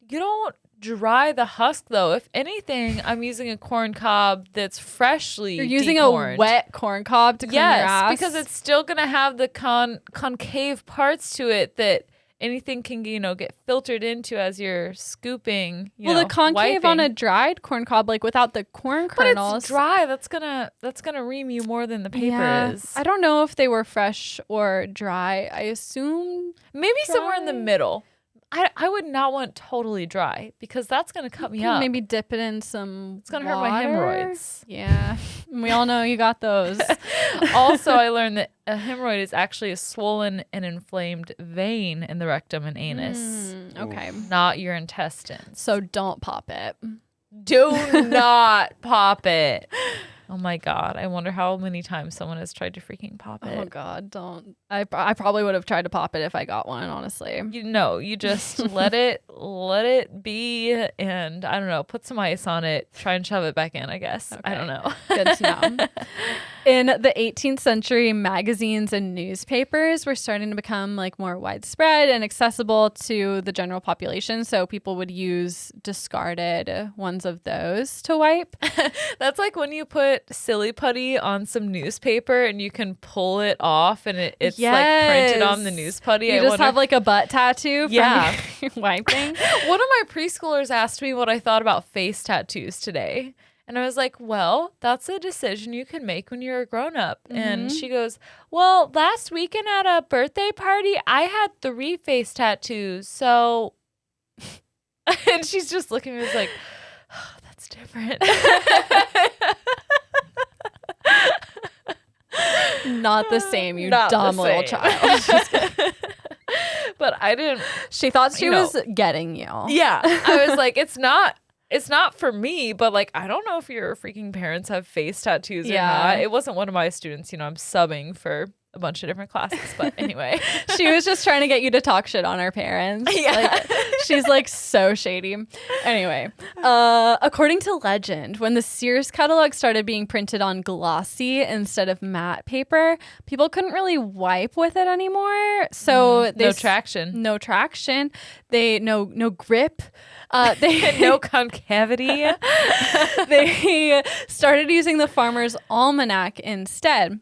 You don't dry the husk though. If anything, I'm using a corn cob that's freshly You're using decorned. a wet corn cob to clean your ass. Because it's still gonna have the concave parts to it that anything can get filtered into as you're scooping. The concave wiping. on a dried corn cob, like without the corn kernels. But it's dry. That's gonna ream you more than the paper is. I don't know if they were fresh or dry. I assume maybe dry. Somewhere in the middle. I would not want totally dry because that's going to cut me up. Maybe dip it in some It's going to water. hurt my hemorrhoids. Yeah. We all know you got those. Also, I learned that a hemorrhoid is actually a swollen and inflamed vein in the rectum and anus. Okay. Not your intestines. So don't pop it. Do not pop it. Oh my God. I wonder how many times someone has tried to freaking pop it. Oh God, don't. I probably would have tried to pop it if I got one, honestly. You just let it be, and I don't know, put some ice on it, try and shove it back in, I guess. Okay. I don't know. Good to know. In the 18th century, magazines and newspapers were starting to become like more widespread and accessible to the general population. So people would use discarded ones of those to wipe. That's like when you put silly putty on some newspaper and you can pull it off and it's like printed on the news putty. You just have like a butt tattoo from wiping. One of my preschoolers asked me what I thought about face tattoos today. And I was like, well, that's a decision you can make when you're a grown up. Mm-hmm. And she goes, well, last weekend at a birthday party, I had 3 face tattoos. So, and she's just looking at me like, oh, that's different. Not the same, you Not dumb the little same. child. But I didn't. She thought she was getting you. Yeah. I was like, it's not for me, but like, I don't know if your freaking parents have face tattoos or not. It wasn't one of my students, I'm subbing for a bunch of different classes, but anyway. She was just trying to get you to talk shit on her parents. Yeah. Like, she's like so shady. Anyway, according to legend, when the Sears catalog started being printed on glossy instead of matte paper, people couldn't really wipe with it anymore. So no traction. No traction. No grip. They had no concavity. They started using the Farmer's Almanac instead.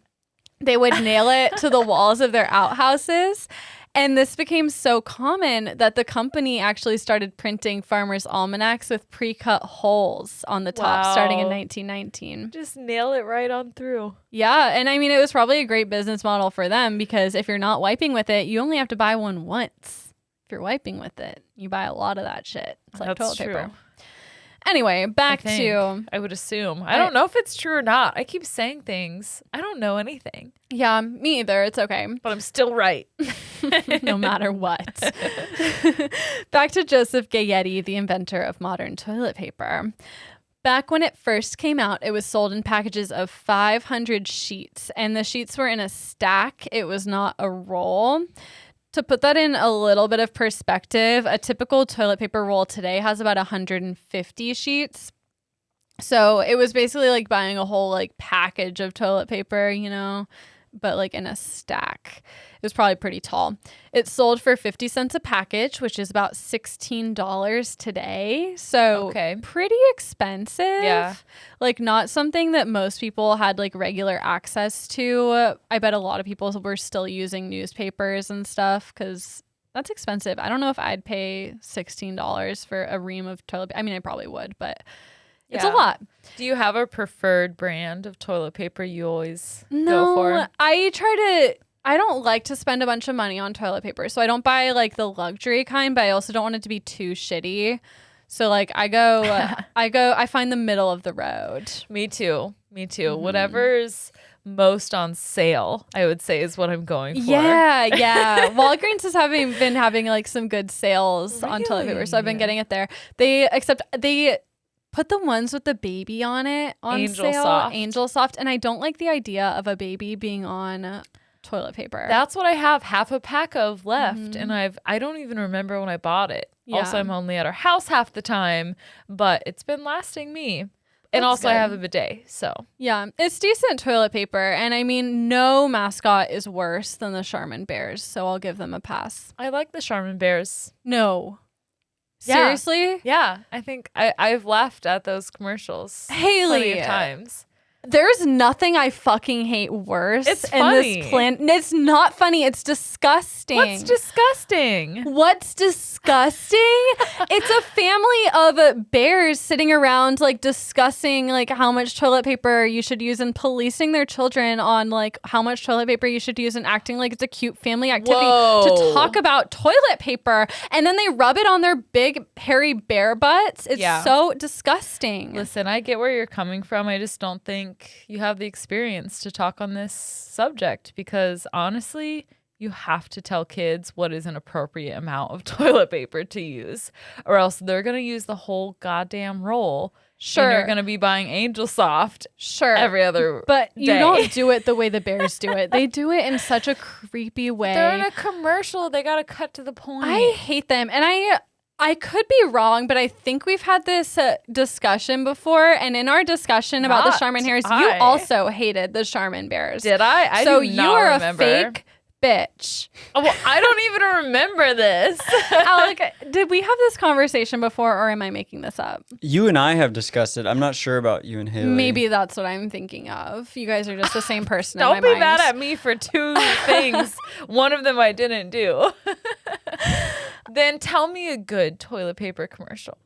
They would nail it to the walls of their outhouses. And this became so common that the company actually started printing Farmer's Almanacs with pre-cut holes on the top starting in 1919. Just nail it right on through. Yeah. And I mean, it was probably a great business model for them because if you're not wiping with it, you only have to buy one once. If you're wiping with it, you buy a lot of that shit. It's like toilet paper. Anyway, back to I would assume. I don't know if it's true or not. I keep saying things. I don't know anything. yeah, me either. It's okay. But I'm still right. No matter what. Back to Joseph Gayetti, the inventor of modern toilet paper. Back when it first came out, it was sold in packages of 500 sheets, and the sheets were in a stack. It was not a roll. To put that in a little bit of perspective, a typical toilet paper roll today has about 150 sheets. So it was basically like buying a whole like package of toilet paper, you know, but like in a stack. It was probably pretty tall. It sold for 50 cents a package, which is about $16 today. So pretty expensive. Yeah. Like not something that most people had like regular access to. I bet a lot of people were still using newspapers and stuff because that's expensive. I don't know if I'd pay $16 for a ream of toilet paper. I mean, I probably would, but it's a lot. Do you have a preferred brand of toilet paper you always go for? I don't like to spend a bunch of money on toilet paper. So I don't buy like the luxury kind, but I also don't want it to be too shitty. So like I find the middle of the road. Me too. Whatever's most on sale, I would say, is what I'm going for. Yeah. Walgreens has been having like some good sales on toilet paper. So I've been getting it there. They put the ones with the baby on it on Angel sale. Soft. Angel Soft. And I don't like the idea of a baby being on toilet paper. That's what I have half a pack of left. And I don't even remember when I bought it. Yeah. Also, I'm only at our house half the time, but it's been lasting me. And That's also good. I have a bidet. So yeah, it's decent toilet paper. And I mean, no mascot is worse than the Charmin bears. So I'll give them a pass. I like the Charmin bears. No. Yeah. Seriously? Yeah, I think I've laughed at those commercials Haley. plenty of times. There's nothing I fucking hate worse It's in funny. this planet. It's not funny. It's disgusting. What's disgusting? What's disgusting? It's a family of bears sitting around like discussing like how much toilet paper you should use and policing their children on like how much toilet paper you should use and acting like it's a cute family activity to talk about toilet paper. And then they rub it on their big hairy bear butts. It's so disgusting. Listen, I get where you're coming from. I just don't think you have the experience to talk on this subject because honestly, you have to tell kids what is an appropriate amount of toilet paper to use, or else they're going to use the whole goddamn roll. Sure. And you're going to be buying Angel Soft every other But day. you don't do it the way the bears do it. They do it in such a creepy way. They're in a commercial. They got to cut to the point. I hate them. And I could be wrong, but I think we've had this discussion before. And in our discussion about the Charmin hairs, you also hated the Charmin bears. Did I? So do you not are remember. a fake bitch. Oh, well, I don't even remember this. Alec, did we have this conversation before or am I making this up? You and I have discussed it. I'm not sure about you and Hayley. Maybe that's what I'm thinking of. You guys are just the same person in Don't my be mind. mad at me for two things. One of them I didn't do. Then tell me a good toilet paper commercial.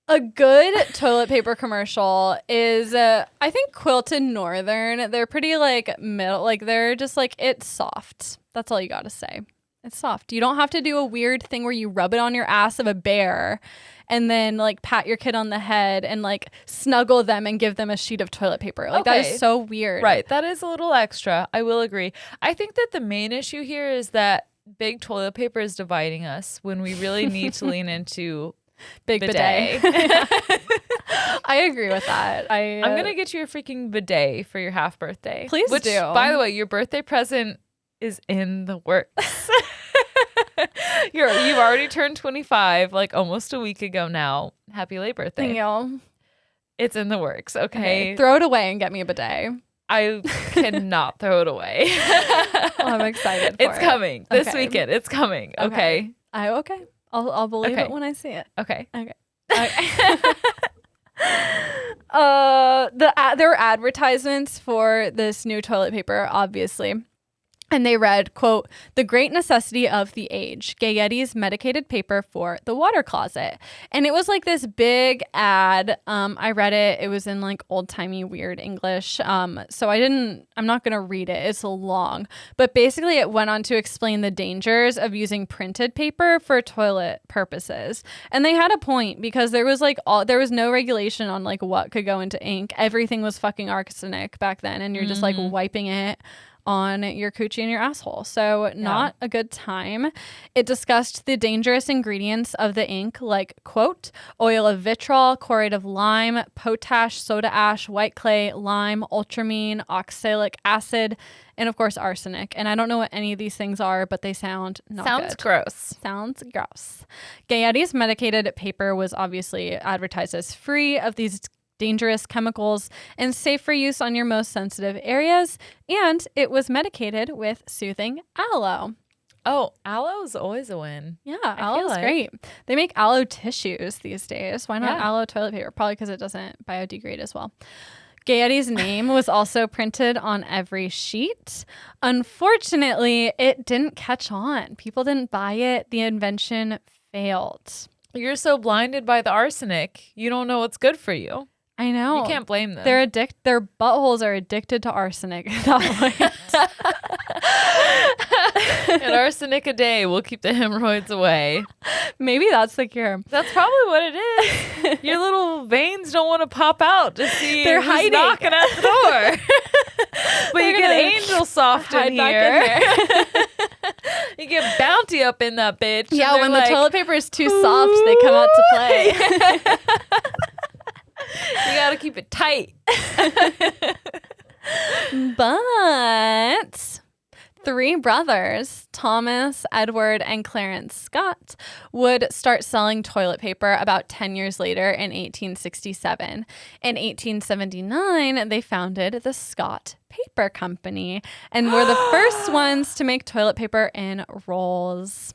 A good toilet paper commercial is, I think, Quilted Northern. They're pretty like middle, like they're just like, it's soft. That's all you got to say. It's soft. You don't have to do a weird thing where you rub it on your ass of a bear and then like pat your kid on the head and like snuggle them and give them a sheet of toilet paper. Like that is so weird. Right. That is a little extra. I will agree. I think that the main issue here is that big toilet paper is dividing us when we really need to lean into big bidet. I agree with that. I'm going to get you a freaking bidet for your half birthday. Please Which, do. By the way, your birthday present is in the works. You've already turned 25 like almost a week ago now. Happy late birthday. Thank you. It's in the works. Okay. Throw it away and get me a bidet. I cannot throw it away. Well, I'm excited for It's it. coming this weekend. It's coming. Okay. Okay. I'll believe it when I see it. Okay. There were advertisements for this new toilet paper, obviously. And they read, quote, "The great necessity of the age, Gayetti's medicated paper for the water closet." And it was like this big ad. I read it. It was in like old timey weird English. So I'm not going to read it. It's long. But basically it went on to explain the dangers of using printed paper for toilet purposes. And they had a point because there was no regulation on like what could go into ink. Everything was fucking arsenic back then. And you're just like wiping it on your coochie and your asshole. So not a good time. It discussed the dangerous ingredients of the ink, like, quote, "oil of vitriol, chloride of lime, potash, soda ash, white clay, lime, ultramine, oxalic acid, and of course arsenic." And I don't know what any of these things are, but they sound not Sounds good. gross. Sounds gross. Gayetti's medicated paper was obviously advertised as free of these dangerous chemicals and safe for use on your most sensitive areas, and it was medicated with soothing aloe. Oh, aloe is always a win. Yeah, feel aloe is like. great. They make aloe tissues these days. Why not Yeah. aloe toilet paper? Probably because it doesn't biodegrade as well. Gayetti's name was also printed on every sheet. Unfortunately, it didn't catch on. People didn't buy it. The invention failed. You're so blinded by the arsenic, you don't know what's good for you. I know. You can't blame them. Their buttholes are addicted to arsenic at that point. An arsenic a day will keep the hemorrhoids away. Maybe that's the cure. That's probably what it is. Your little veins don't want to pop out to see They're who's hiding. knocking at the door. But They're you get gonna angel soft in hide back here. in there. You get bounty up in that bitch. and Yeah, they're when like, the toilet paper is too soft, they come out to play. you gotta keep it tight. But 3 brothers, Thomas, Edward, and Clarence Scott, would start selling toilet paper about 10 years later in 1867. In 1879, they founded the Scott Paper Company and were the first ones to make toilet paper in rolls.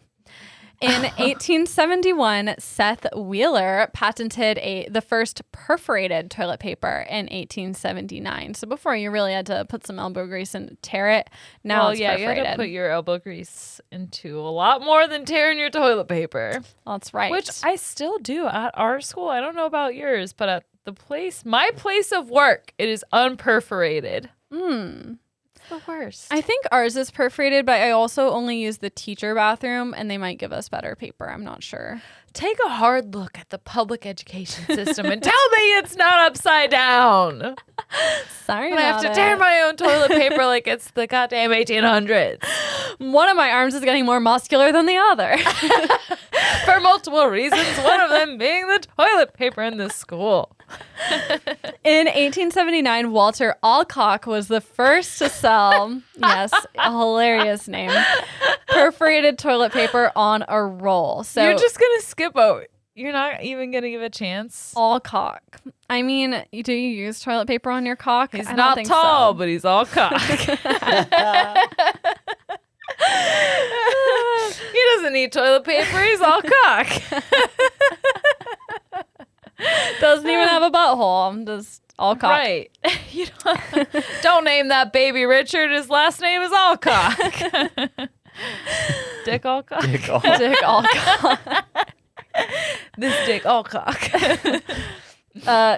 In 1871, Seth Wheeler patented the first perforated toilet paper in 1879. So before you really had to put some elbow grease and tear it, now it's you perforated. had to put your elbow grease into a lot more than tearing your toilet paper. That's right. Which I still do at our school. I don't know about yours, but at my place of work, it is unperforated. It's the worst. I think ours is perforated, but I also only use the teacher bathroom, and they might give us better paper. I'm not sure. Take a hard look at the public education system and tell me it's not upside down. Sorry, I have to tear my own toilet paper like it's the goddamn 1800s. One of my arms is getting more muscular than the other. For multiple reasons, one of them being the toilet paper in this school. In 1879, Walter Alcock was the first to sell, yes, a hilarious name, perforated toilet paper on a roll. So You're just going to skip over. You're not even going to give a chance. Alcock. I mean, do you use toilet paper on your cock? He's I don't not think tall, so. but he's all cock. He doesn't need toilet paper. He's all cock. Doesn't even have a butthole. Just Alcock. Right. You don't name that baby Richard. His last name is Alcock. Dick Alcock. Dick Dick Alcock. This Dick Alcock.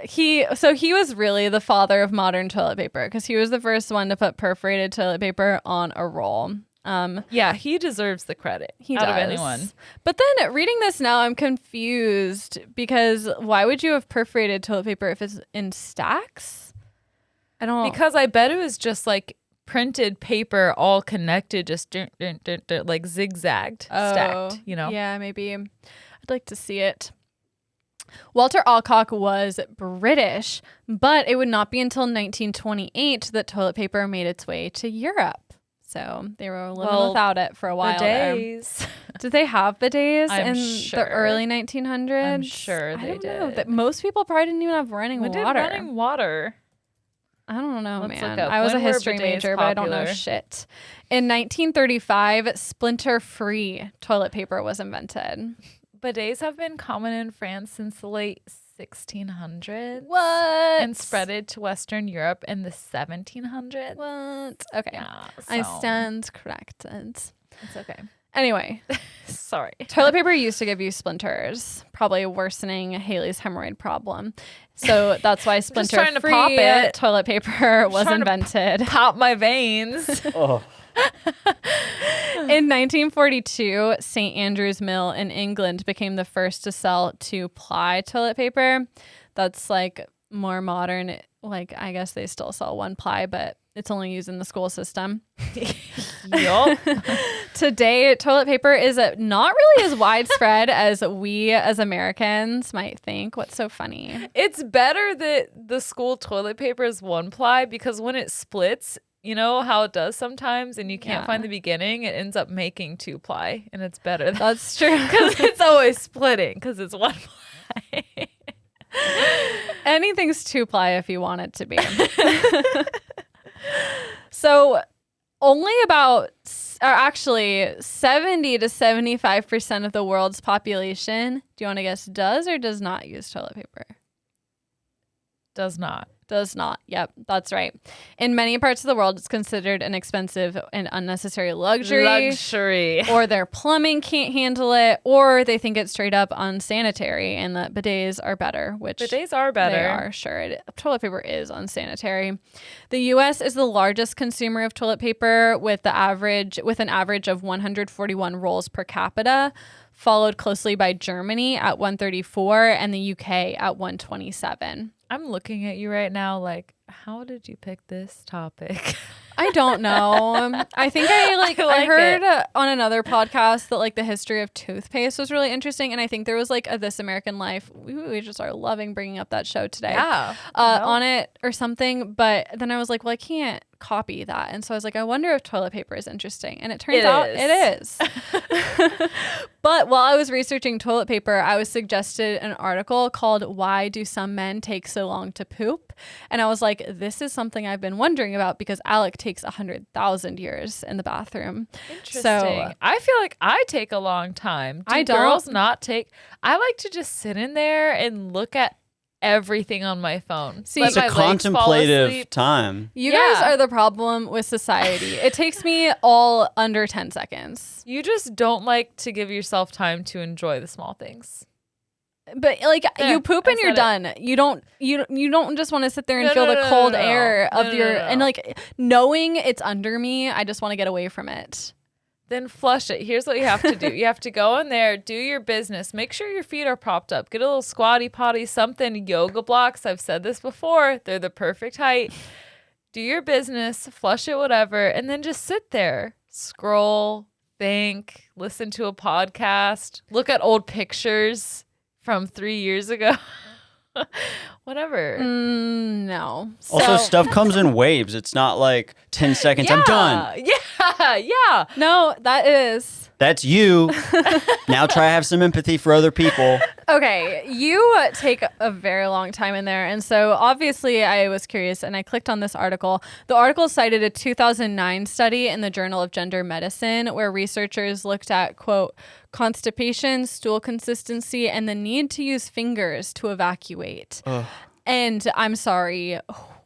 He was really the father of modern toilet paper because he was the first one to put perforated toilet paper on a roll. Yeah, he deserves the credit He out does. of anyone. But then reading this now, I'm confused because why would you have perforated toilet paper if it's in stacks? I don't. Because I bet it was just like printed paper all connected, just like zigzagged, stacked, you know? Yeah, maybe. I'd like to see it. Walter Alcock was British, but it would not be until 1928 that toilet paper made its way to Europe. So they were living without it for a while. Bidets. Did they have bidets I'm in sure. the early 1900s? I'm sure they I don't know. did. That most people probably didn't even have running When did water. running water? I don't know, Let's man. look up. I was a When were history bidets major, but I don't know popular? shit. In 1935, splinter-free toilet paper was invented. Bidets have been common in France since the late 1600s. What? And spread it to Western Europe in the 1700s. What? Okay. Yeah, I so stand corrected. it's okay. Anyway, Sorry. toilet paper used to give you splinters, probably worsening Hayley's hemorrhoid problem. So that's why trying to splinter-free pop it. toilet paper was trying to invented. Pop my veins. Oh. In 1942, St. Andrew's Mill in England became the first to sell 2-ply toilet paper. That's like more modern. Like, I guess they still sell 1-ply, but it's only used in the school system. Yup. Today, toilet paper is not really as widespread as we as Americans might think. What's so funny? It's better that the school toilet paper is 1-ply because when it splits, you know how it does sometimes and you can't find the beginning, it ends up making 2-ply and it's better. That's true. Because it's always splitting because it's 1-ply. Anything's 2-ply if you want it to be. So only about, or actually 70 to 75% of the world's population, do you want to guess, does or does not use toilet paper? Does not. Does not. Yep, that's right. In many parts of the world, it's considered an expensive and unnecessary luxury. Or their plumbing can't handle it, or they think it's straight up unsanitary and that bidets are better, which Bidets are better. they are, sure. Toilet paper is unsanitary. The U.S. is the largest consumer of toilet paper with an average of 141 rolls per capita, followed closely by Germany at 134 and the UK at 127. I'm looking at you right now like, how did you pick this topic? I don't know. I think I heard on another podcast that like the history of toothpaste was really interesting, and I think there was like a This American Life. We just are loving bringing up that show today. Yeah. On it or something. But then I was like, well, I can't copy that, and so I was like, I wonder if toilet paper is interesting, and it turns out it is. But while I was researching toilet paper, I was suggested an article called "Why Do Some Men Take So Long to Poop?" And I was like, this is something I've been wondering about because Alec takes 100,000 years in the bathroom. Interesting. So I feel like I take a long time. I don't. Girls not take. I like to just sit in there and look at everything on my phone. See, Let It's my a legs fall contemplative asleep. time. you Yeah. guys are the problem with society. It takes me all under 10 seconds. You just don't like to give yourself time to enjoy the small things. But like There, you poop I and you're said done. You don't just want to sit there and No, feel no, the no, cold no, no. air No, of no, your no, no. and like knowing it's under me. I just want to get away from it. Then flush it. Here's what you have to do. You have to go in there, do your business. Make sure your feet are propped up. Get a little squatty potty, something. Yoga blocks. I've said this before. They're the perfect height. Do your business, flush it, whatever, and then just sit there. Scroll, think, listen to a podcast, look at old pictures from 3 years ago. Whatever. No. Also, So- stuff comes in waves. It's not like 10 seconds, I'm done. Yeah. No, that is. That's you. Now try to have some empathy for other people. Okay, you take a very long time in there. And so obviously I was curious and I clicked on this article. The article cited a 2009 study in the Journal of Gender Medicine where researchers looked at, quote, constipation, stool consistency, and the need to use fingers to evacuate. Ugh. And I'm sorry,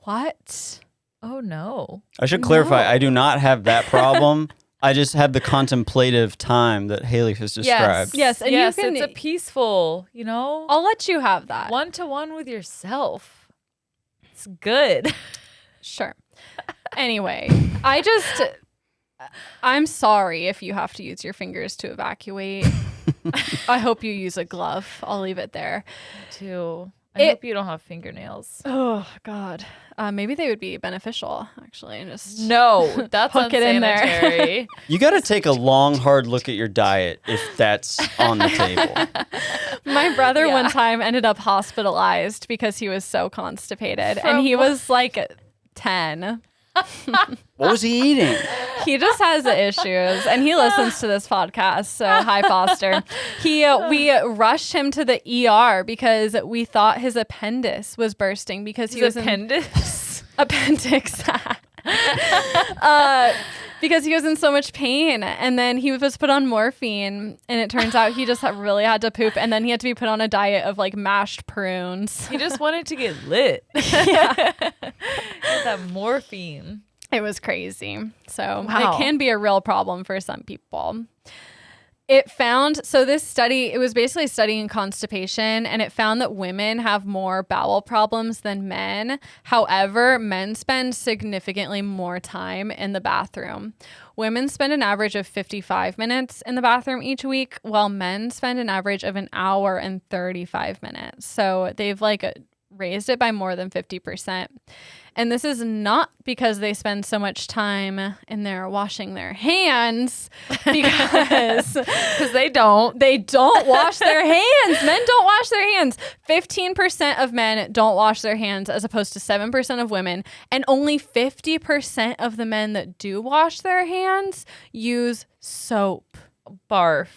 what? Oh, no. I should clarify, No. I do not have that problem. I just have the contemplative time that Hayley has described. Yes, and yes, you can. it's a peaceful, I'll let you have that. one-to-one with yourself. It's good. Sure. Anyway, I'm sorry if you have to use your fingers to evacuate. I hope you use a glove. I'll leave it there. Too. I hope you don't have fingernails. Oh, God. Maybe they would be beneficial, actually. And just No, that's Hook it in there. unsanitary. You got to take a long, hard look at your diet if that's on the table. My brother Yeah. one time ended up hospitalized because he was so constipated. From and he what? was like 10. What was he eating? He just has issues, and he listens to this podcast. So hi, Foster. We rushed him to the ER because we thought his appendix was bursting because he was appendix. appendix. because he was in so much pain. And then he was put on morphine, and it turns out he just really had to poop. And then he had to be put on a diet of like mashed prunes. He just wanted to get lit. Yeah. That morphine. It was crazy. So Wow. it can be a real problem for some people. It found, so this study, it was basically studying constipation, and it found that women have more bowel problems than men. However, men spend significantly more time in the bathroom. Women spend an average of 55 minutes in the bathroom each week, while men spend an average of an hour and 35 minutes. So they've like raised it by more than 50%. And this is not because they spend so much time in there washing their hands, because they don't. They don't wash their hands. Men don't wash their hands. 15% of men don't wash their hands as opposed to 7% of women. And only 50% of the men that do wash their hands use soap. Barf.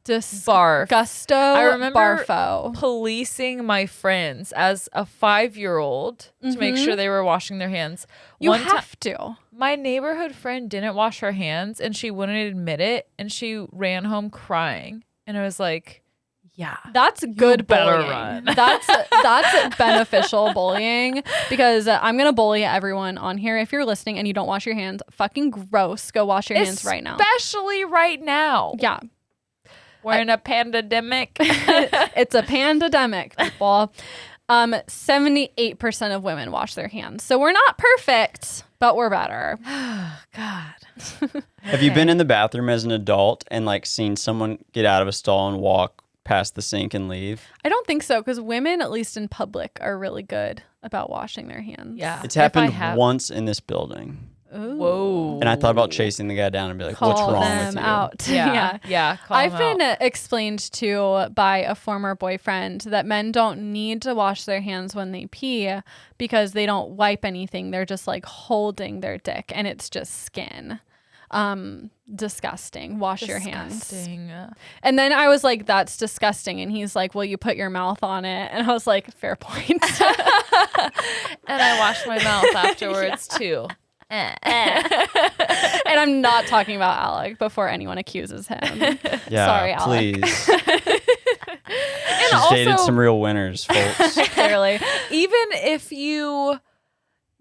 Barf. Gusto. I remember barfo. policing my friends as a 5-year-old to make sure they were washing their hands. You have to. My neighborhood friend didn't wash her hands, and she wouldn't admit it, and she ran home crying. And I was like, yeah, that's good better bullying. run. That's beneficial bullying, because I'm gonna bully everyone on here. If you're listening and you don't wash your hands, fucking gross. Go wash your hands right now. Especially right now. Yeah. We're in a pandemic. It's a pandemic, people. 78% of women wash their hands. So we're not perfect, but we're better. God. Have you been in the bathroom as an adult and like seen someone get out of a stall and walk past the sink and leave? I don't think so, because women, at least in public, are really good about washing their hands. Yeah. It's happened once in this building. Ooh. Whoa. And I thought about chasing the guy down and be like, Call what's wrong them with you? out. Yeah. I've been explained to by a former boyfriend that men don't need to wash their hands when they pee because they don't wipe anything. They're just like holding their dick, and it's just skin. Disgusting. Wash your hands. And then I was like, that's disgusting. And he's like, well, you put your mouth on it. And I was like, fair point. And I washed my mouth afterwards too. And I'm not talking about Alec before anyone accuses him. Yeah, sorry, Alec. please. And She's dated some real winners, folks. Clearly. Even if you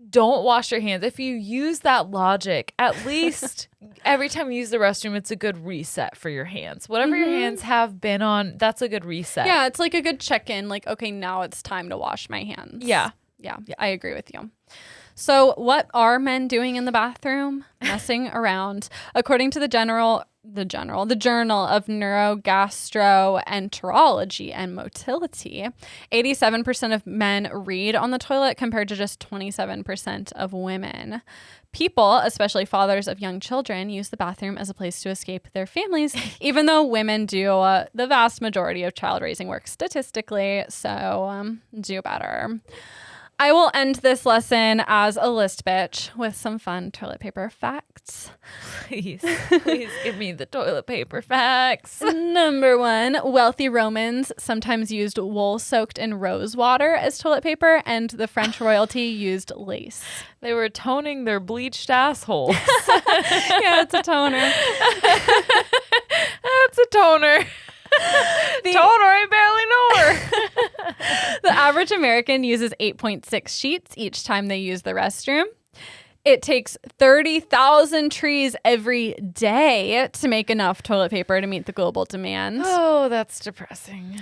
don't wash your hands, if you use that logic, at least every time you use the restroom, it's a good reset for your hands. Whatever your hands have been on, that's a good reset. Yeah, it's like a good check-in. Like, okay, now it's time to wash my hands. Yeah, I agree with you. So what are men doing in the bathroom? Messing around. According to the Journal of Neurogastroenterology and Motility, 87% of men read on the toilet compared to just 27% of women. People, especially fathers of young children, use the bathroom as a place to escape their families, even though women do the vast majority of child raising work statistically. So do better. I will end this lesson as a list bitch with some fun toilet paper facts. Please give me the toilet paper facts. Number 1, wealthy Romans sometimes used wool soaked in rose water as toilet paper, and the French royalty used lace. They were toning their bleached assholes. Yeah, it's a toner. That's a toner. Toner, I barely know her. The average American uses 8.6 sheets each time they use the restroom. It takes 30,000 trees every day to make enough toilet paper to meet the global demand. Oh, that's depressing.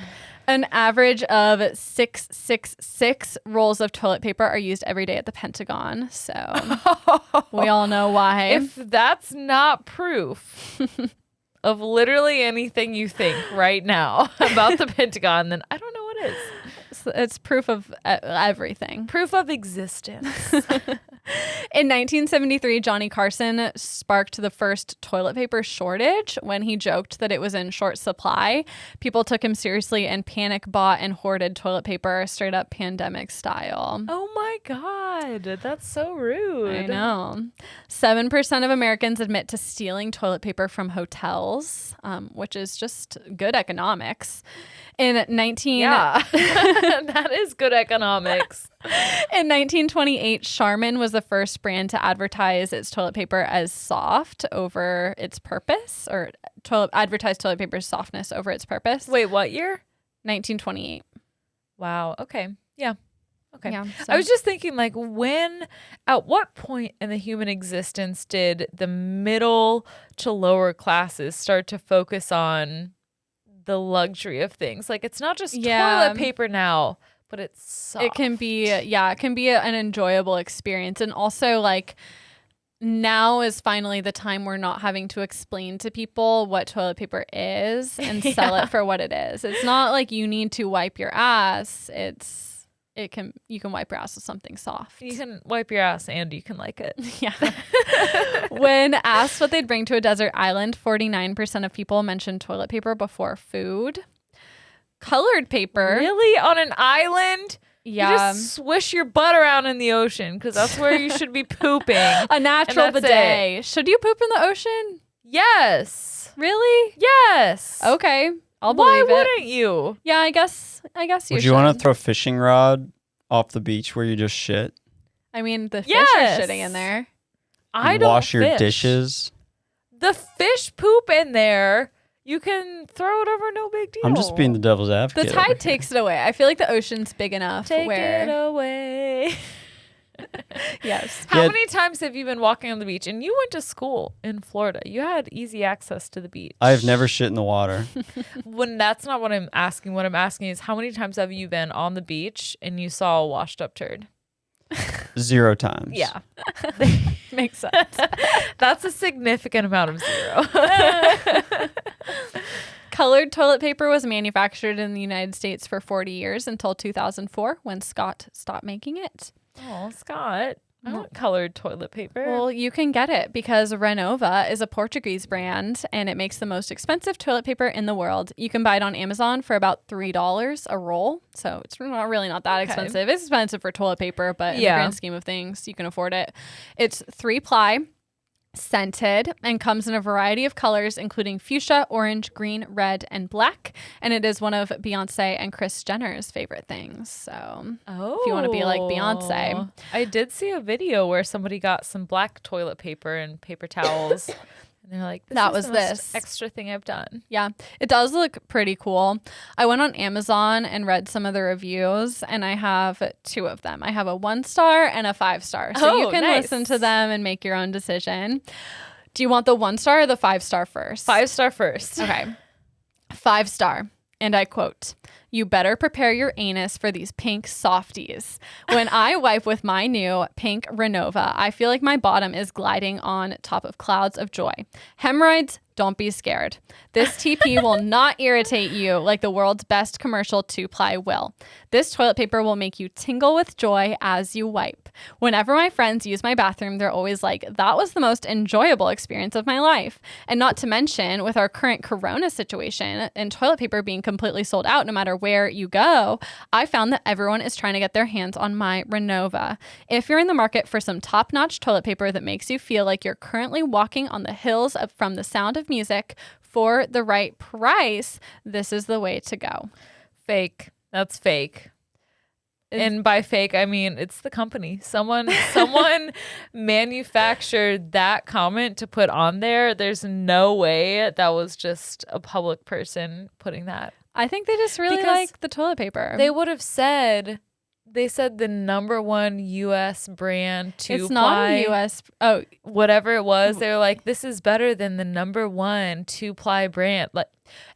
An average of 666 rolls of toilet paper are used every day at the Pentagon. So we all know why. If that's not proof of literally anything you think right now about the Pentagon, then I don't know what is. It's proof of everything. Proof of existence. In 1973, Johnny Carson sparked the first toilet paper shortage when he joked that it was in short supply. People took him seriously and panic bought and hoarded toilet paper, straight up pandemic style. Oh my God, that's so rude. I know. 7% of Americans admit to stealing toilet paper from hotels, which is just good economics. In 19 Yeah. That is good economics. In 1928, Charmin was the first brand to advertise its toilet paper as soft over its purpose, or advertise toilet paper's softness over its purpose. Wait, what year? 1928. Wow. Okay. Yeah. Okay. Yeah, I was just thinking, like, at what point in the human existence did the middle to lower classes start to focus on the luxury of things? Like, it's not just toilet paper now, but it's soft. It can be an enjoyable experience. And also, like, now is finally the time we're not having to explain to people what toilet paper is and sell it for what it is. It's not like you need to wipe your ass. You can wipe your ass with something soft. You can wipe your ass and you can like it. Yeah. When asked what they'd bring to a desert island, 49% of people mentioned toilet paper before food. Colored paper. Really? On an island? Yeah. You just swish your butt around in the ocean because that's where you should be pooping. A natural bidet. Should you poop in the ocean? Yes. Really? Yes. Okay. I'll believe it. Why wouldn't you? Yeah, I guess you Would should. you want to throw a fishing rod off the beach where you just shit? I mean, the fish are shitting in there. I don't wash your fish. dishes. The fish poop in there. You can throw it over, no big deal. I'm just being the devil's advocate. The tide takes it away. I feel like the ocean's big enough. Take it away. Yes. How many times have you been walking on the beach? And you went to school in Florida. You had easy access to the beach. I've never shit in the water. When that's not what I'm asking. What I'm asking is how many times have you been on the beach and you saw a washed up turd? 0 times. Yeah. Makes sense. That's a significant amount of 0. Colored toilet paper was manufactured in the United States for 40 years until 2004 when Scott stopped making it. Oh, Scott. I want colored toilet paper. Well, you can get it because Renova is a Portuguese brand and it makes the most expensive toilet paper in the world. You can buy it on Amazon for about $3 a roll. So it's really not that expensive. It's expensive for toilet paper, but in the grand scheme of things, you can afford it. It's 3-ply, scented, and comes in a variety of colors, including fuchsia, orange, green, red, and black. And it is one of Beyonce and Kris Jenner's favorite things. So if you want to be like Beyonce. I did see a video where somebody got some black toilet paper and paper towels. And they're like, That is was the most this. extra thing I've done. Yeah, it does look pretty cool. I went on Amazon and read some of the reviews, and I have 2 of them. I have a 1-star and a 5-star. So you can listen to them and make your own decision. Do you want the 1-star or the 5-star first? 5-star first. Okay. 5-star. And I quote, "You better prepare your anus for these pink softies. When I wipe with my new pink Renova, I feel like my bottom is gliding on top of clouds of joy. Hemorrhoids, don't be scared. This TP will not irritate you like the world's best commercial 2-ply will. This toilet paper will make you tingle with joy as you wipe. Whenever my friends use my bathroom, they're always like, that was the most enjoyable experience of my life. And not to mention, with our current corona situation and toilet paper being completely sold out no matter where you go, I found that everyone is trying to get their hands on my Renova. If you're in the market for some top-notch toilet paper that makes you feel like you're currently walking on the hills from the sound of music for the right price, this is the way to go." Fake. That's fake. And by fake, I mean it's the company. Someone manufactured that comment to put on there. There's no way that was just a public person putting that. I think they just really like the toilet paper. They would have said, they said the #1 U.S. brand 2-ply. It's not a U.S. Oh, whatever it was. They were like, this is better than the #1 2-ply brand. Like,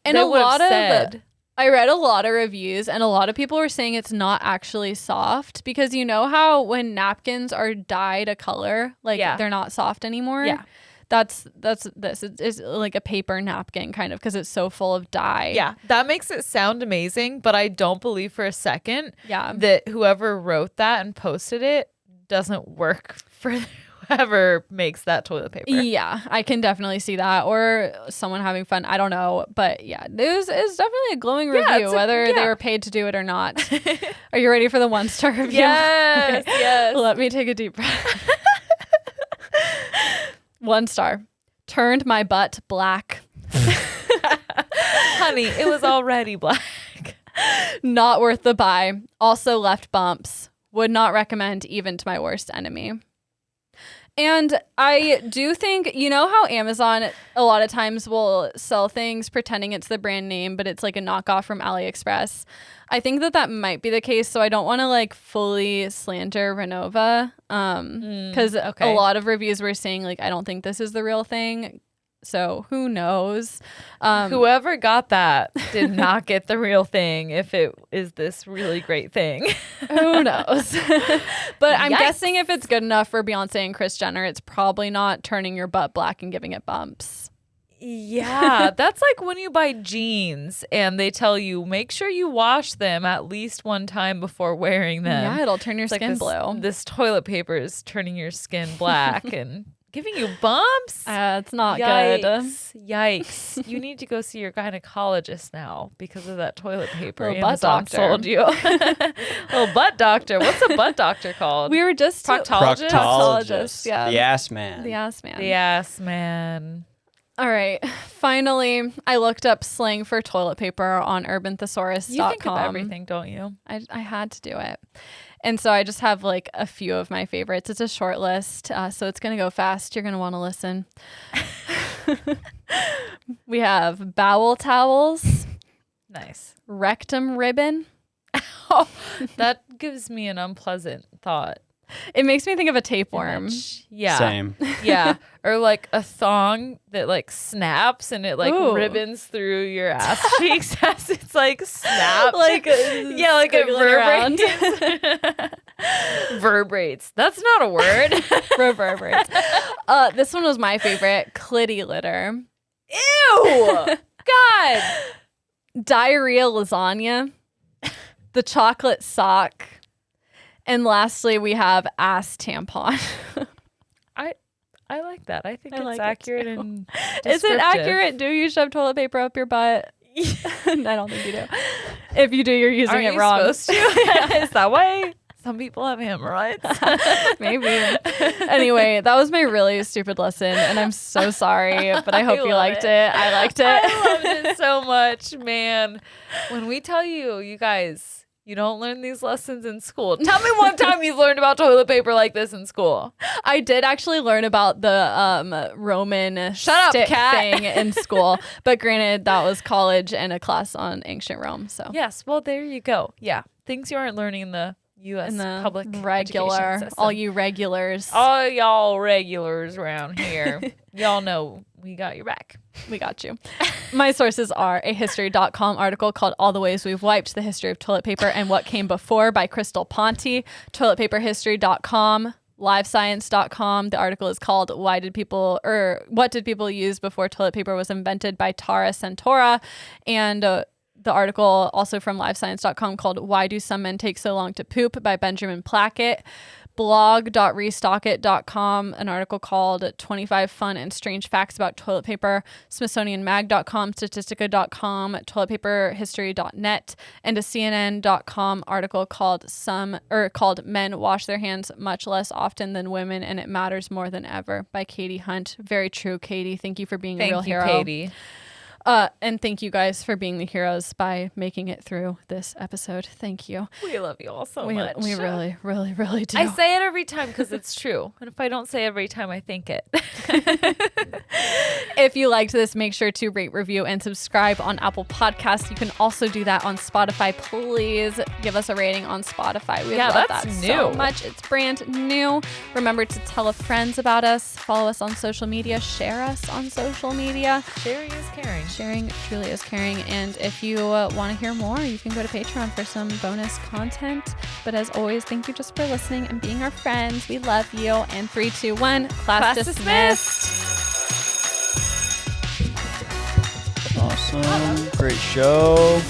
and a lot of I read a lot of reviews and a lot of people were saying it's not actually soft because you know how when napkins are dyed a color, like they're not soft anymore. Yeah. That's this. It's like a paper napkin kind of because it's so full of dye. Yeah, that makes it sound amazing, but I don't believe for a second Yeah. that whoever wrote that and posted it doesn't work for whoever makes that toilet paper. Yeah, I can definitely see that. Or someone having fun. I don't know. But yeah, it's definitely a glowing review, whether they were paid to do it or not. Are you ready for the 1-star review? Yes, Okay. yes. Let me take a deep breath. 1 star. Turned my butt black. Honey, it was already black. Not worth the buy. Also left bumps. Would not recommend even to my worst enemy. And I do think, you know how Amazon a lot of times will sell things pretending it's the brand name, but it's like a knockoff from AliExpress. I think that might be the case. So I don't want to like fully slander Renova because a lot of reviews were saying like, I don't think this is the real thing. So who knows? Whoever got that did not get the real thing if it is this really great thing. Who knows? But I'm Yikes. guessing if it's good enough for Beyonce and Kris Jenner, it's probably not turning your butt black and giving it bumps. Yeah, that's like when you buy jeans and they tell you make sure you wash them at least one time before wearing them. Yeah, it'll turn your It's like skin blue. This toilet paper is turning your skin black and giving you bumps. It's not Yikes. good. Yikes. You need to go see your gynecologist now because of that toilet paper Little butt Amazon doctor. sold you. Little butt doctor. What's a butt doctor called? We were just Proctologist? Proctologist, yeah. The ass man. The ass man. The ass man. All right. Finally, I looked up slang for toilet paper on urbanthesaurus.com. You think of everything, don't you? I had to do it. And so I just have like a few of my favorites. It's a short list, so it's going to go fast. You're going to want to listen. We have bowel towels, Nice. rectum ribbon. Oh, that gives me an unpleasant thought. It makes me think of a tapeworm. Yeah. Same. Yeah. Or like a thong that like snaps and it like Ooh. ribbons through your ass cheeks as it's like snapped. Like yeah, like it squiggling vibrates. Vibrates. That's not a word. Reverberates. This one was my favorite. Clitty litter. Ew. God. Diarrhea lasagna. The chocolate sock. And lastly, we have ass tampon. I like that. I think I it's like it accurate too. and Is it descriptive. accurate? Do you shove toilet paper up your butt? I don't think you do. If you do, you're using Aren't it you wrong. supposed to? Is that why some people have hemorrhoids? Maybe. Anyway, that was my really stupid lesson, and I'm so sorry, but I hope you love liked it. it. I liked it. I loved it so much, man. When we tell you, you guys, you don't learn these lessons in school. Tell me one time you've learned about toilet paper like this in school. I did actually learn about the Roman Shut up, stick cat. thing in school, but granted, that was college and a class on ancient Rome. So Yes, well, there you go. Yeah, things you aren't learning in the U.S. in the public regular, education system. all you regulars, All y'all regulars around here, y'all know we got your back. we got you. My sources are a history.com article called All the Ways We've Wiped the History of Toilet Paper and What Came Before by Crystal Ponte, toiletpaperhistory.com, livescience.com. The article is called What Did People Use Before Toilet Paper Was Invented by Tara Santora, and the article also from livescience.com called Why Do Some Men Take So Long to Poop by Benjamin Plackett. blog.restockit.com, an article called 25 Fun and Strange Facts About Toilet Paper, smithsonianmag.com, statistica.com, toiletpaperhistory.net, and a CNN.com article called Men Wash Their Hands Much Less Often Than Women and It Matters More Than Ever by Katie Hunt. Very true, Katie. Thank you for being a real hero. Katie. And thank you guys for being the heroes by making it through this episode. Thank you. We love you all so We much. really, really, really do. I say it every time because it's true. And if I don't say it every time, I think it. If you liked this, make sure to rate, review, and subscribe on Apple Podcasts. You can also do that on Spotify. Please give us a rating on Spotify. We love that's that so new. much. It's brand new. Remember to tell a friend about us. Follow us on social media. Share us on social media. Sharing is caring. Sharing truly is caring. And if you want to hear more, you can go to Patreon for some bonus content. But as always, thank you just for listening and being our friends. We love you. And 3, 2, 1, class dismissed. Awesome. Great show.